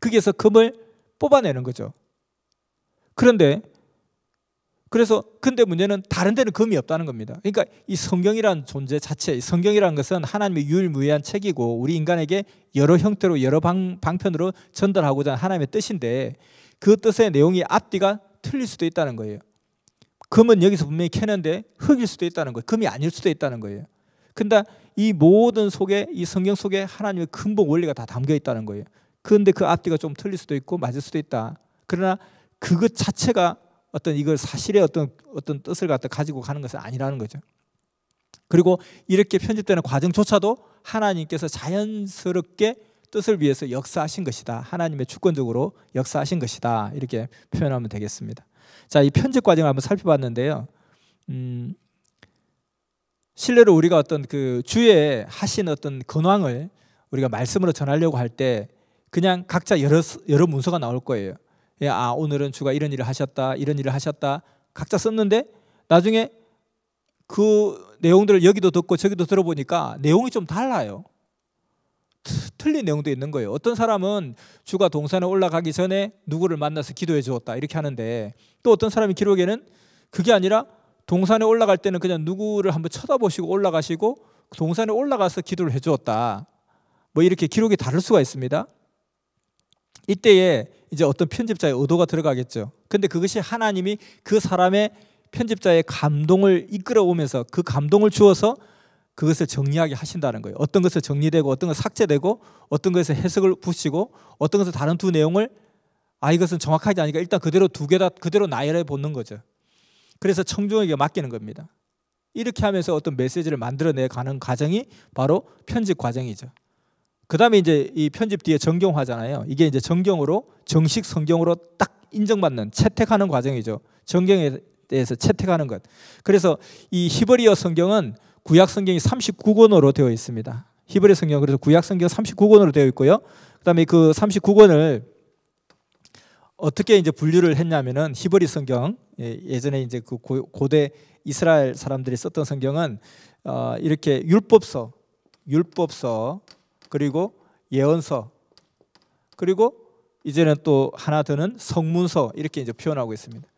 거기에서 금을 뽑아내는 거죠. 근데 문제는 다른 데는 금이 없다는 겁니다. 그러니까 이 성경이라는 존재 자체, 성경이라는 것은 하나님의 유일무이한 책이고 우리 인간에게 여러 형태로 여러 방편으로 전달하고자 하는 하나님의 뜻인데, 그 뜻의 내용이 앞뒤가 틀릴 수도 있다는 거예요. 금은 여기서 분명히 캐는데 흙일 수도 있다는 거예요. 금이 아닐 수도 있다는 거예요. 근데 이 모든 속에, 이 성경 속에 하나님의 근본 원리가 다 담겨 있다는 거예요. 그런데 그 앞뒤가 좀 틀릴 수도 있고 맞을 수도 있다. 그러나 그것 자체가 어떤 이걸 사실의 어떤 뜻을 갖다 가지고 가는 것은 아니라는 거죠. 그리고 이렇게 편집되는 과정조차도 하나님께서 자연스럽게 뜻을 위해서 역사하신 것이다. 하나님의 주권적으로 역사하신 것이다. 이렇게 표현하면 되겠습니다. 자, 이 편집 과정을 한번 살펴봤는데요. 실례로 우리가 어떤 그 주에 하신 어떤 근황을 우리가 말씀으로 전하려고 할 때 그냥 각자 여러 문서가 나올 거예요. 아, 오늘은 주가 이런 일을 하셨다, 이런 일을 하셨다, 각자 썼는데 나중에 그 내용들을 여기도 듣고 저기도 들어보니까 내용이 좀 달라요. 틀린 내용도 있는 거예요. 어떤 사람은 주가 동산에 올라가기 전에 누구를 만나서 기도해 주었다 이렇게 하는데, 또 어떤 사람이 기록에는 그게 아니라 동산에 올라갈 때는 그냥 누구를 한번 쳐다보시고 올라가시고 동산에 올라가서 기도를 해 주었다, 뭐 이렇게 기록이 다를 수가 있습니다. 이때에 이제 어떤 편집자의 의도가 들어가겠죠. 근데 그것이 하나님이 그 사람의 편집자의 감동을 이끌어오면서 그 감동을 주어서 그것을 정리하게 하신다는 거예요. 어떤 것을 정리되고 어떤 것을 삭제되고 어떤 것에 해석을 붙이고 어떤 것을 다른 두 내용을 이것은 정확하지 않으니까 일단 그대로 두 개 다 그대로 나열해 보는 거죠. 그래서 청중에게 맡기는 겁니다. 이렇게 하면서 어떤 메시지를 만들어내 가는 과정이 바로 편집 과정이죠. 그 다음에 이제 이 편집 뒤에 정경화잖아요. 이게 이제 정경으로, 정식 성경으로 딱 인정받는, 채택하는 과정이죠. 정경에 대해서 채택하는 것. 그래서 이 히브리어 성경은 구약 성경이 39권으로 되어 있습니다. 히브리 성경, 그래서 구약 성경 39권으로 되어 있고요. 그다음에 그 39권을 어떻게 이제 분류를 했냐면은 히브리 성경, 예전에 이제 그 고대 이스라엘 사람들이 썼던 성경은 이렇게 율법서, 그리고 예언서, 그리고 이제는 또 하나 더는 성문서, 이렇게 이제 표현하고 있습니다.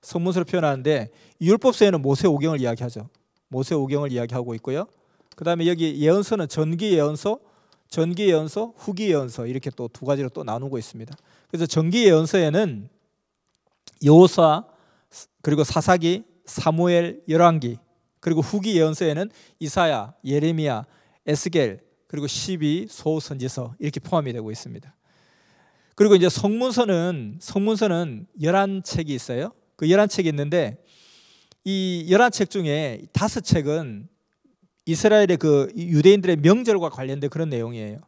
성문서로 표현하는데 율법서에는 모세오경을 이야기하죠. 모세오경을 이야기하고 있고요. 그 다음에 여기 예언서는 전기예언서, 후기예언서, 이렇게 또 두 가지로 또 나누고 있습니다. 그래서 전기예언서에는 여호수아, 그리고 사사기, 사무엘, 열왕기, 그리고 후기예언서에는 이사야, 예레미야, 에스겔, 그리고 시비, 소선지서, 이렇게 포함이 되고 있습니다. 그리고 이제 성문서는 11책이 있어요. 그 11책이 있는데 이 11책 중에 5책은 이스라엘의 그 유대인들의 명절과 관련된 그런 내용이에요.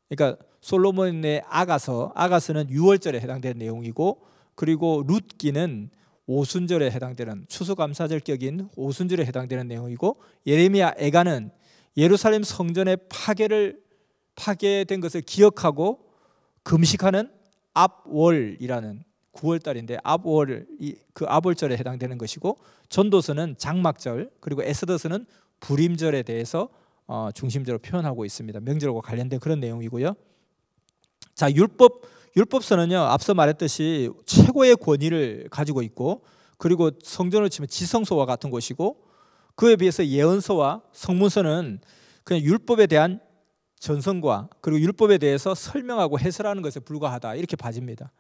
그러니까 솔로몬의 아가서는 유월절에 해당되는 내용이고, 그리고 룻기는 오순절에 해당되는, 추수감사절 격인 오순절에 해당되는 내용이고, 예레미야 애가는 예루살렘 성전의 파괴된 것을 기억하고 금식하는 압월이라는 9월달인데 그 압월절에 해당되는 것이고, 전도서는 장막절, 그리고 에스더서는 불임절에 대해서 중심적으로 표현하고 있습니다. 명절과 관련된 그런 내용이고요. 자, 율법서는요, 앞서 말했듯이 최고의 권위를 가지고 있고, 그리고 성전으로 치면 지성소와 같은 곳이고, 그에 비해서 예언서와 성문서는 그냥 율법에 대한 전선과 그리고 율법에 대해서 설명하고 해설하는 것에 불과하다, 이렇게 봐집니다.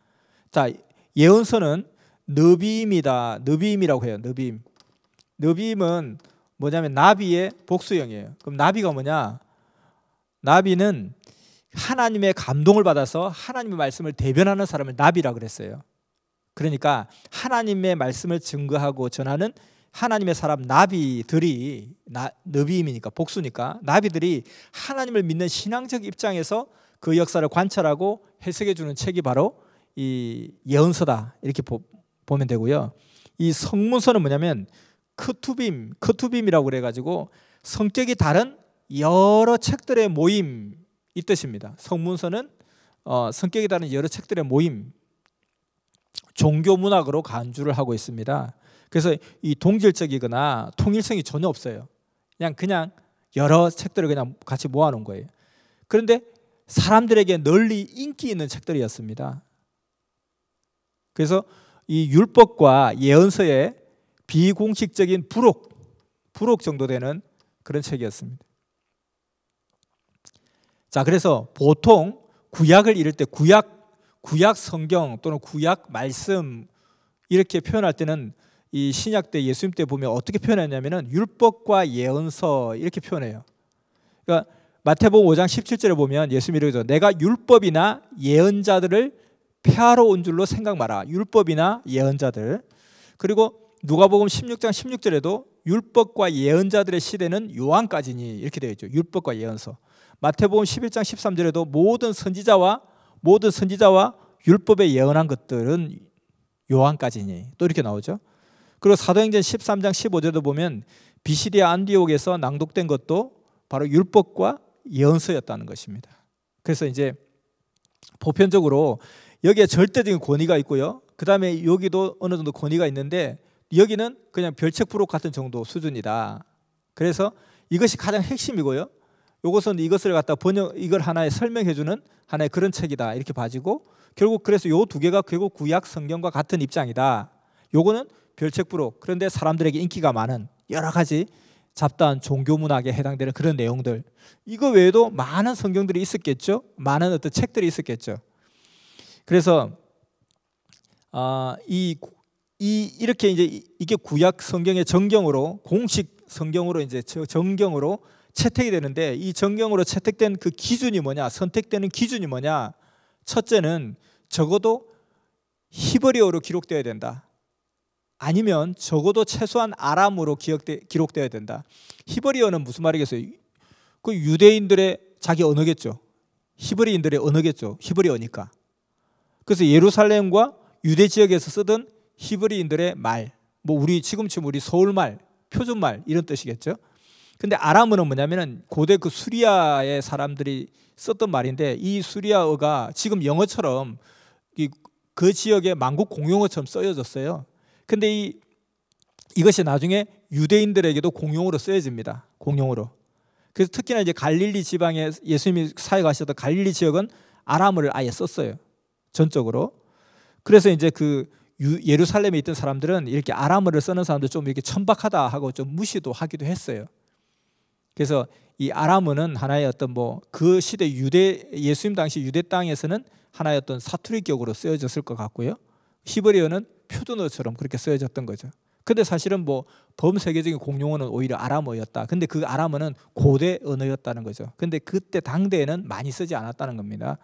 자, 예언서는 너비임이다. 너비임이라고 해요. 너비임은 뭐냐면 나비의 복수형이에요. 그럼 나비가 뭐냐? 나비는 하나님의 감동을 받아서 하나님의 말씀을 대변하는 사람을 나비라 그랬어요. 그러니까 하나님의 말씀을 증거하고 전하는 하나님의 사람 나비들이, 너비임이니까 복수니까, 나비들이 하나님을 믿는 신앙적 입장에서 그 역사를 관찰하고 해석해 주는 책이 바로 이 예언서다, 이렇게 보면 되고요. 이 성문서는 뭐냐면 크투빔이라고 그래가지고 성격이 다른 여러 책들의 모임, 이 뜻입니다. 성문서는 성격이 다른 여러 책들의 모임, 종교 문학으로 간주를 하고 있습니다. 그래서 이 동질적이거나 통일성이 전혀 없어요. 그냥 여러 책들을 그냥 같이 모아놓은 거예요. 그런데 사람들에게 널리 인기 있는 책들이었습니다. 그래서 이 율법과 예언서의 비공식적인 부록 정도 되는 그런 책이었습니다. 자, 그래서 보통 구약을 읽을 때 구약 성경 또는 구약 말씀 이렇게 표현할 때는 이 신약 때 예수님 때 보면 어떻게 표현했냐면은 율법과 예언서 이렇게 표현해요. 그러니까 마태복음 5장 17절에 보면 예수님이 이러죠. 내가 율법이나 예언자들을 폐하러 온 줄로 생각 마라. 율법이나 예언자들. 그리고 누가복음 16장 16절에도 율법과 예언자들의 시대는 요한까지니 이렇게 되어 있죠. 율법과 예언서. 마태복음 11장 13절에도 모든 선지자와 율법에 예언한 것들은 요한까지니 또 이렇게 나오죠. 그리고 사도행전 13장 15절에도 보면 비시디아 안디옥에서 낭독된 것도 바로 율법과 예언서였다는 것입니다. 그래서 이제 보편적으로 여기에 절대적인 권위가 있고요. 그 다음에 여기도 어느 정도 권위가 있는데 여기는 그냥 별책 부록 같은 정도 수준이다. 그래서 이것이 가장 핵심이고요. 이것은 이것을 갖다 이걸 하나의 설명해주는 하나의 그런 책이다 이렇게 봐지고 결국 그래서 요 두 개가 결국 구약 성경과 같은 입장이다. 요거는 별책 부록. 그런데 사람들에게 인기가 많은 여러 가지 잡다한 종교 문학에 해당되는 그런 내용들. 이거 외에도 많은 성경들이 있었겠죠. 많은 어떤 책들이 있었겠죠. 그래서 이렇게 이제 이게 구약 성경의 정경으로 공식 성경으로 이제 정경으로 채택이 되는데 이 정경으로 채택된 그 기준이 뭐냐? 선택되는 기준이 뭐냐? 첫째는 적어도 히브리어로 기록되어야 된다. 아니면 적어도 최소한 아람어로 기록되어야 된다. 히브리어는 무슨 말이겠어요? 그 유대인들의 자기 언어겠죠. 히브리인들의 언어겠죠. 히브리어니까. 그래서 예루살렘과 유대 지역에서 쓰던 히브리인들의 말, 뭐 우리 지금쯤 우리 서울말, 표준말 이런 뜻이겠죠. 근데 아람어는 뭐냐면은 고대 그 수리아의 사람들이 썼던 말인데 이 수리아어가 지금 영어처럼 그 지역의 만국 공용어처럼 쓰여졌어요. 근데 이것이 나중에 유대인들에게도 공용어로 쓰여집니다. 공용어로. 그래서 특히나 이제 갈릴리 지방에 예수님이 사역하셨던 갈릴리 지역은 아람어를 아예 썼어요. 전적으로. 그래서 이제 그 예루살렘에 있던 사람들은 이렇게 아람어를 쓰는 사람들 좀 이렇게 천박하다 하고 좀 무시도 하기도 했어요. 그래서 이 아람어는 하나의 어떤 뭐 그 시대 예수님 당시 유대 땅에서는 하나의 어떤 사투리격으로 쓰여졌을 것 같고요. 히브리어는 표준어처럼 그렇게 쓰여졌던 거죠. 근데 사실은 뭐 범세계적인 공용어는 오히려 아람어였다. 근데 그 아람어는 고대 언어였다는 거죠. 근데 그때 당대에는 많이 쓰지 않았다는 겁니다.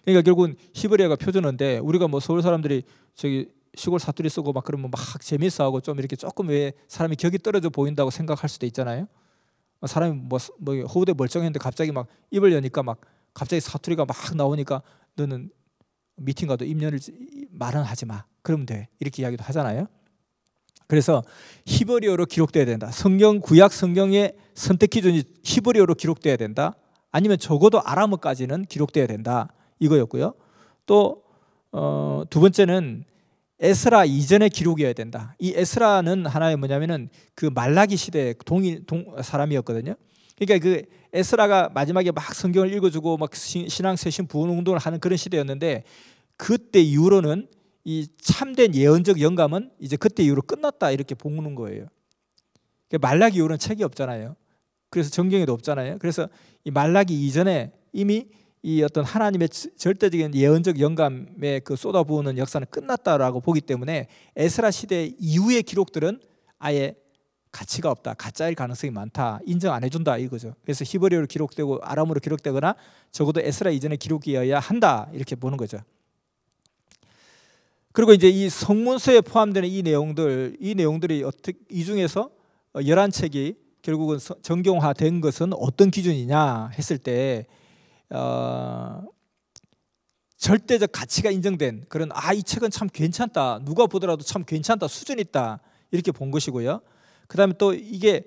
그러니까 결국은 히브리어가 표준어인데 우리가 뭐 서울 사람들이 저기 시골 사투리 쓰고 막 그러면 막 재밌어하고 좀 이렇게 조금 왜 사람이 격이 떨어져 보인다고 생각할 수도 있잖아요. 사람이 뭐 허우대 멀쩡했는데 갑자기 막 입을 여니까 막 갑자기 사투리가 막 나오니까 너는 미팅 가도 입 열을 말은 하지 마. 그러면 돼. 이렇게 이야기도 하잖아요. 그래서 히브리어로 기록돼야 된다. 구약 성경의 선택 기준이 히브리어로 기록돼야 된다. 아니면 적어도 아람어까지는 기록돼야 된다. 이거였고요. 또 두 번째는 에스라 이전의 기록이어야 된다. 이 에스라는 하나의 뭐냐면은 그 말라기 시대 사람이었거든요. 그러니까 그 에스라가 마지막에 막 성경을 읽어주고 막 신앙 쇄신 부흥 운동을 하는 그런 시대였는데 그때 이후로는 이 참된 예언적 영감은 이제 그때 이후로 끝났다 이렇게 보는 거예요. 말라기 이후로는 책이 없잖아요. 그래서 정경에도 없잖아요. 그래서 이 말라기 이전에 이미 이 어떤 하나님의 절대적인 예언적 영감에 그 쏟아부으는 역사는 끝났다라고 보기 때문에 에스라 시대 이후의 기록들은 아예 가치가 없다. 가짜일 가능성이 많다. 인정 안 해준다 이거죠. 그래서 히브리어로 기록되고 아람어로 기록되거나 적어도 에스라 이전의 기록이어야 한다 이렇게 보는 거죠. 그리고 이제 이 성문서에 포함되는 이 내용들이 이 중에서 11책이 결국은 정경화된 것은 어떤 기준이냐 했을 때 절대적 가치가 인정된 그런 이 책은 참 괜찮다. 누가 보더라도 참 괜찮다. 수준 있다. 이렇게 본 것이고요. 그 다음에 또 이게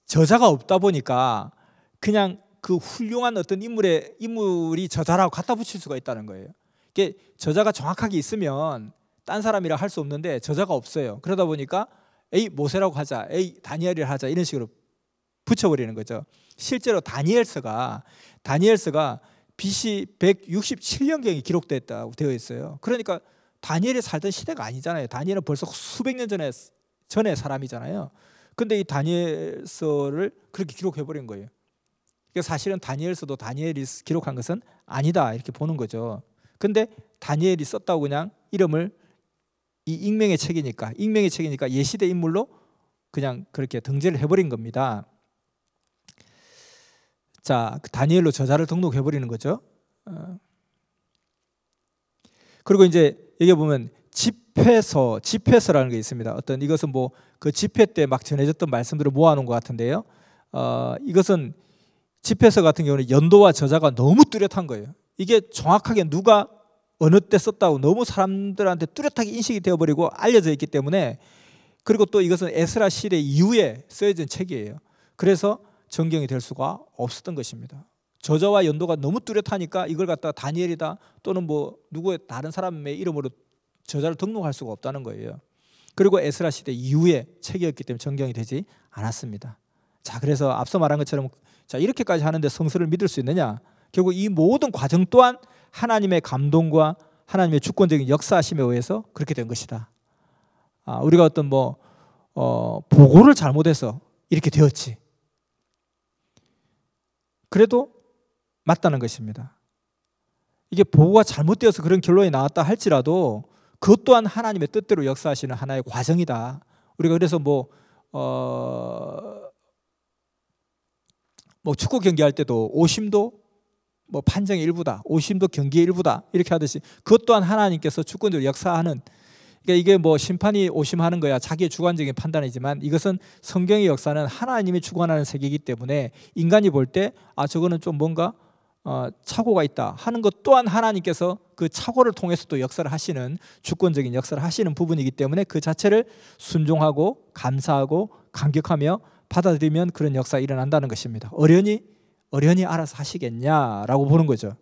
저자가 없다 보니까 그냥 그 훌륭한 어떤 인물이 저자라고 갖다 붙일 수가 있다는 거예요. 이게 저자가 정확하게 있으면 딴 사람이라 할 수 없는데 저자가 없어요. 그러다 보니까 에이 모세라고 하자, 에이 다니엘이라 하자 이런 식으로 붙여버리는 거죠. 실제로 다니엘서가 BC 167년경에 기록됐다고 되어 있어요. 그러니까 다니엘이 살던 시대가 아니잖아요. 다니엘은 벌써 수백 년 전에 사람이잖아요. 근데 이 다니엘서를 그렇게 기록해버린 거예요. 그러니까 사실은 다니엘서도 다니엘이 기록한 것은 아니다 이렇게 보는 거죠. 근데 다니엘이 썼다고 그냥 이름을 이 익명의 책이니까 예시대 인물로 그냥 그렇게 등재를 해버린 겁니다. 자, 다니엘로 저자를 등록해 버리는 거죠. 그리고 이제 여기 보면 집회서라는 게 있습니다. 어떤 이것은 뭐 그 집회 때 막 전해졌던 말씀들을 모아놓은 것 같은데요. 이것은 집회서 같은 경우는 연도와 저자가 너무 뚜렷한 거예요. 이게 정확하게 누가 어느 때 썼다고 너무 사람들한테 뚜렷하게 인식이 되어버리고 알려져 있기 때문에, 그리고 또 이것은 에스라 시대 이후에 쓰여진 책이에요. 그래서 정경이 될 수가 없었던 것입니다. 저자와 연도가 너무 뚜렷하니까 이걸 갖다가 다니엘이다 또는 뭐 누구의 다른 사람의 이름으로 저자를 등록할 수가 없다는 거예요. 그리고 에스라 시대 이후에 책이었기 때문에 정경이 되지 않았습니다. 자, 그래서 앞서 말한 것처럼 자, 이렇게까지 하는데 성서를 믿을 수 있느냐? 결국 이 모든 과정 또한 하나님의 감동과 하나님의 주권적인 역사하심에 의해서 그렇게 된 것이다. 우리가 어떤 보고를 잘못해서 이렇게 되었지. 그래도 맞다는 것입니다. 이게 보고가 잘못되어서 그런 결론이 나왔다 할지라도 그것 또한 하나님의 뜻대로 역사하시는 하나의 과정이다. 우리가 그래서 뭐 축구 경기할 때도 오심도 뭐 판정의 일부다, 오심도 경기의 일부다 이렇게 하듯이 그것 또한 하나님께서 주권적으로 역사하는, 그러니까 이게 뭐 심판이 오심하는 거야 자기의 주관적인 판단이지만 이것은 성경의 역사는 하나님이 주관하는 세계이기 때문에 인간이 볼 때 저거는 좀 뭔가 착오가 있다 하는 것 또한 하나님께서 그 착오를 통해서 또 역사를 하시는, 주권적인 역사를 하시는 부분이기 때문에 그 자체를 순종하고 감사하고 감격하며 받아들이면 그런 역사가 일어난다는 것입니다. 어련히 알아서 하시겠냐라고 보는 거죠.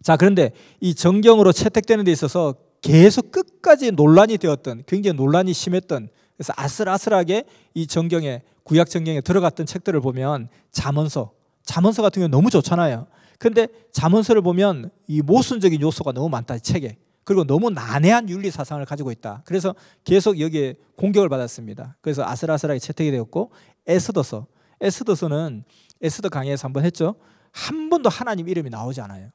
자, 그런데 이 정경으로 채택되는 데 있어서 계속 끝까지 논란이 되었던, 굉장히 논란이 심했던, 그래서 아슬아슬하게 이 정경에, 구약 정경에 들어갔던 책들을 보면 잠언서 같은 경우는 너무 좋잖아요. 근데 잠언서를 보면 이 모순적인 요소가 너무 많다, 이 책에. 그리고 너무 난해한 윤리 사상을 가지고 있다. 그래서 계속 여기에 공격을 받았습니다. 그래서 아슬아슬하게 채택이 되었고, 에스더서는 에스더 강의에서 한번 했죠. 한 번도 하나님 이름이 나오지 않아요.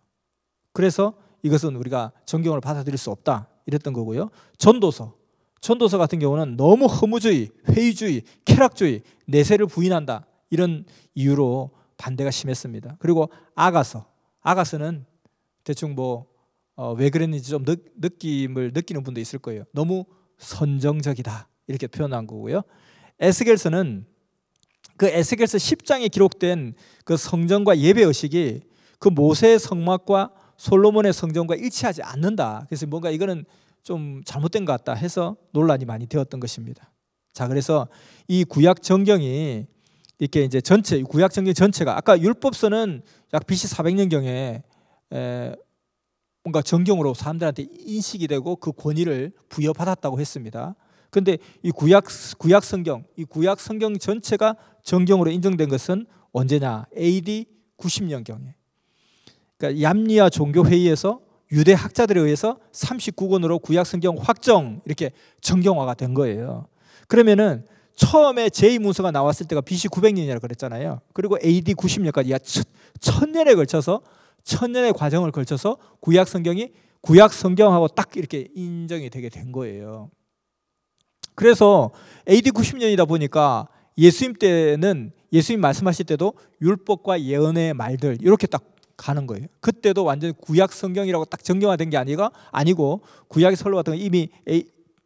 그래서 이것은 우리가 정경을 받아들일 수 없다 이랬던 거고요. 전도서 같은 경우는 너무 허무주의, 회의주의, 쾌락주의, 내세를 부인한다 이런 이유로 반대가 심했습니다. 그리고 아가서는 대충 왜 그랬는지 좀 느낌을 느끼는 분도 있을 거예요. 너무 선정적이다 이렇게 표현한 거고요. 에스겔서는 그 에스겔서 10장에 기록된 그 성전과 예배 의식이 그 모세의 성막과 솔로몬의 성전과 일치하지 않는다. 그래서 뭔가 이거는 좀 잘못된 것 같다 해서 논란이 많이 되었던 것입니다. 자, 그래서 이 구약 정경이 이렇게 이제 구약 정경 전체가, 아까 율법서는 약 BC 400년경에 뭔가 정경으로 사람들한테 인식이 되고 그 권위를 부여받았다고 했습니다. 그런데 이 구약 성경 전체가 정경으로 인정된 것은 언제냐? AD 90년경에. 그러니까 얌리아 종교회의에서 유대 학자들에 의해서 39권으로 구약 성경 확정, 이렇게 정경화가 된 거예요. 그러면은 처음에 제2문서가 나왔을 때가 BC 900년이라고 그랬잖아요. 그리고 AD 90년까지 약 1000년의 과정을 걸쳐서 구약 성경이 구약 성경하고 딱 이렇게 인정이 되게 된 거예요. 그래서 AD 90년이다 보니까 예수님 때는, 예수님 말씀하실 때도 율법과 예언의 말들 이렇게 딱 가는 거예요. 그때도 완전히 구약 성경이라고 딱 정경화된 게 아니고 구약의 설로 같은 거 이미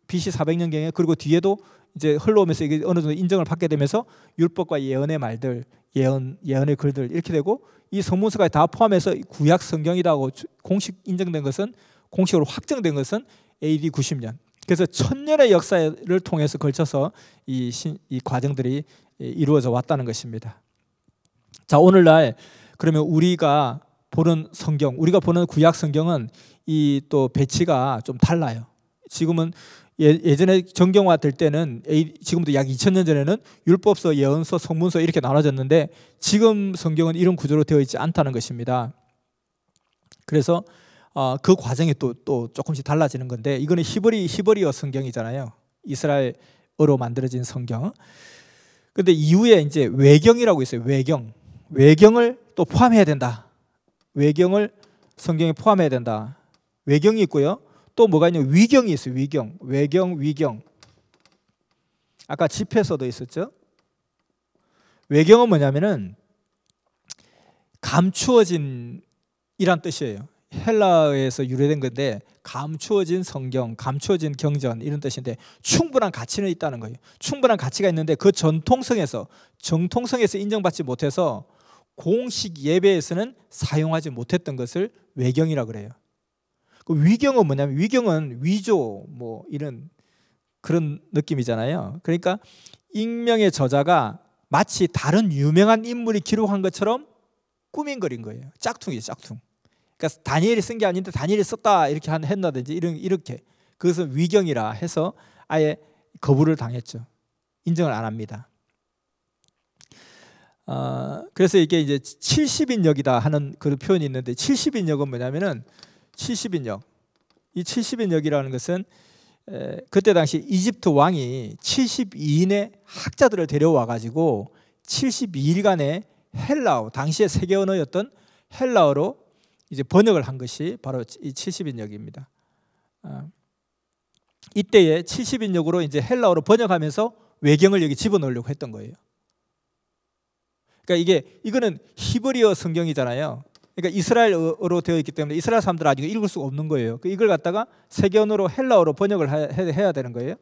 BC 400년경에, 그리고 뒤에도 이제 흘러오면서 이게 어느 정도 인정을 받게 되면서 율법과 예언의 말들, 예언의 글들 이렇게 되고, 이 성문서까지 다 포함해서 구약 성경이라고 공식 인정된 것은, 공식으로 확정된 것은 AD 90년. 그래서 1000년의 역사를 통해서 걸쳐서 이 과정들이 이루어져 왔다는 것입니다. 자, 오늘날 그러면 우리가 보는 성경, 우리가 보는 구약 성경은 이 또 배치가 좀 달라요. 지금은 예전에 정경화 될 때는 지금부터 약 2000년 전에는 율법서, 예언서, 성문서 이렇게 나눠졌는데 지금 성경은 이런 구조로 되어 있지 않다는 것입니다. 그래서 그 과정이 또 조금씩 달라지는 건데, 이거는 히브리어 성경이잖아요. 이스라엘어로 만들어진 성경. 근데 이후에 이제 외경이라고 있어요. 외경을 또 포함해야 된다. 외경을 성경에 포함해야 된다. 외경이 있고요. 또 뭐가 있냐면 위경이 있어요. 위경. 아까 집회서도 있었죠. 외경은 뭐냐면은 감추어진 이란 뜻이에요. 헬라어에서 유래된 건데 감추어진 성경, 감추어진 경전 이런 뜻인데 충분한 가치는 있다는 거예요. 충분한 가치가 있는데 그 정통성에서 인정받지 못해서 공식 예배에서는 사용하지 못했던 것을 외경이라고 그래요. 그 위경은 뭐냐면 위경은 위조 뭐 이런 그런 느낌이잖아요. 그러니까 익명의 저자가 마치 다른 유명한 인물이 기록한 것처럼 꾸민거린 거예요. 짝퉁이죠, 짝퉁. 그러니까 다니엘이 쓴 게 아닌데 다니엘이 썼다 이렇게 했다든지 이렇게 그것은 위경이라 해서 아예 거부를 당했죠. 인정을 안 합니다. 그래서 이게 이제 70인역이다 하는 그 표현이 있는데 70인역은 뭐냐면은 70인역. 이 70인역이라는 것은 그때 당시 이집트 왕이 72인의 학자들을 데려와 가지고 72일간의 헬라어, 당시의 세계 언어였던 헬라어로 이제 번역을 한 것이 바로 이 70인역입니다. 이때에 70인역으로 이제 헬라어로 번역하면서 외경을 여기 집어넣으려고 했던 거예요. 그러니까 이거는 히브리어 성경이잖아요. 그러니까 이스라엘어로 되어 있기 때문에 이스라엘 사람들은 아직 읽을 수가 없는 거예요. 이걸 갖다가 세계 언어로 헬라어로 번역을 해야 되는 거예요.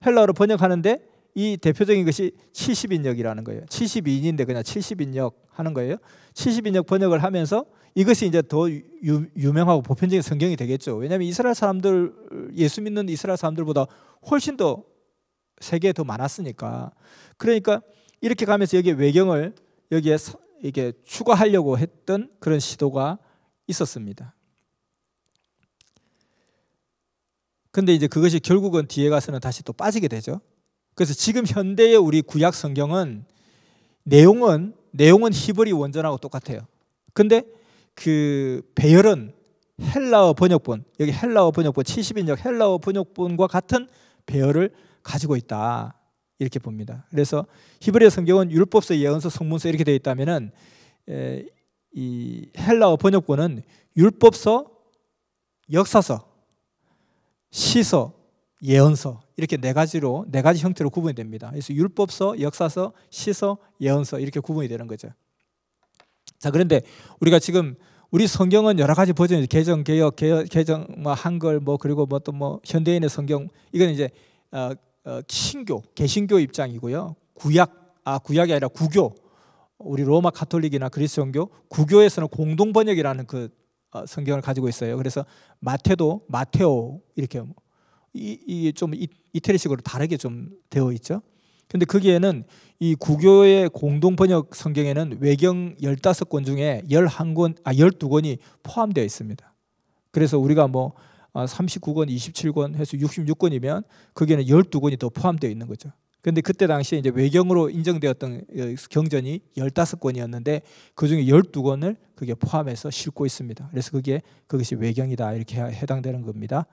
헬라어로 번역하는데 이 대표적인 것이 70인역이라는 거예요. 72인인데 그냥 70인역 하는 거예요. 70인역 번역을 하면서 이것이 이제 더 유명하고 보편적인 성경이 되겠죠. 왜냐하면 이스라엘 사람들, 예수 믿는 이스라엘 사람들보다 훨씬 더 세계에 더 많았으니까. 그러니까 이렇게 가면서 여기 외경을 여기에 이게 추가하려고 했던 그런 시도가 있었습니다. 근데 이제 그것이 결국은 뒤에 가서는 다시 또 빠지게 되죠. 그래서 지금 현대의 우리 구약 성경은 내용은 히브리 원전하고 똑같아요. 근데 그 배열은 헬라어 번역본, 여기 헬라어 번역본 70인역 헬라어 번역본과 같은 배열을 가지고 있다. 이렇게 봅니다. 그래서 히브리 성경은 율법서, 예언서, 성문서 이렇게 되어 있다면은 이 헬라어 번역본은 율법서, 역사서, 시서, 예언서 이렇게 네 가지 형태로 구분이 됩니다. 그래서 율법서, 역사서, 시서, 예언서 이렇게 구분이 되는 거죠. 자, 그런데 우리가 지금 우리 성경은 여러 가지 버전이 개정, 개역, 개정, 뭐 한글, 뭐 그리고 뭐 또 뭐 현대인의 성경 이건 이제 신교, 개신교 입장이고요. 구약이 아니라 구교. 우리 로마 카톨릭이나 그리스도교 구교에서는 공동 번역이라는 그 성경을 가지고 있어요. 그래서 마테오 이렇게 이게 좀 이태리식으로 다르게 좀 되어 있죠. 근데 거기에는 이 구교의 공동 번역 성경에는 외경 15권 중에 12권이 포함되어 있습니다. 그래서 우리가 뭐 39권, 27권 해서 66권이면 거기에는 12권이 더 포함되어 있는 거죠. 그런데 그때 당시에 이제 외경으로 인정되었던 경전이 15권이었는데 그중에 12권을 그게 포함해서 싣고 있습니다. 그래서 그것이 외경이다 이렇게 해당되는 겁니다.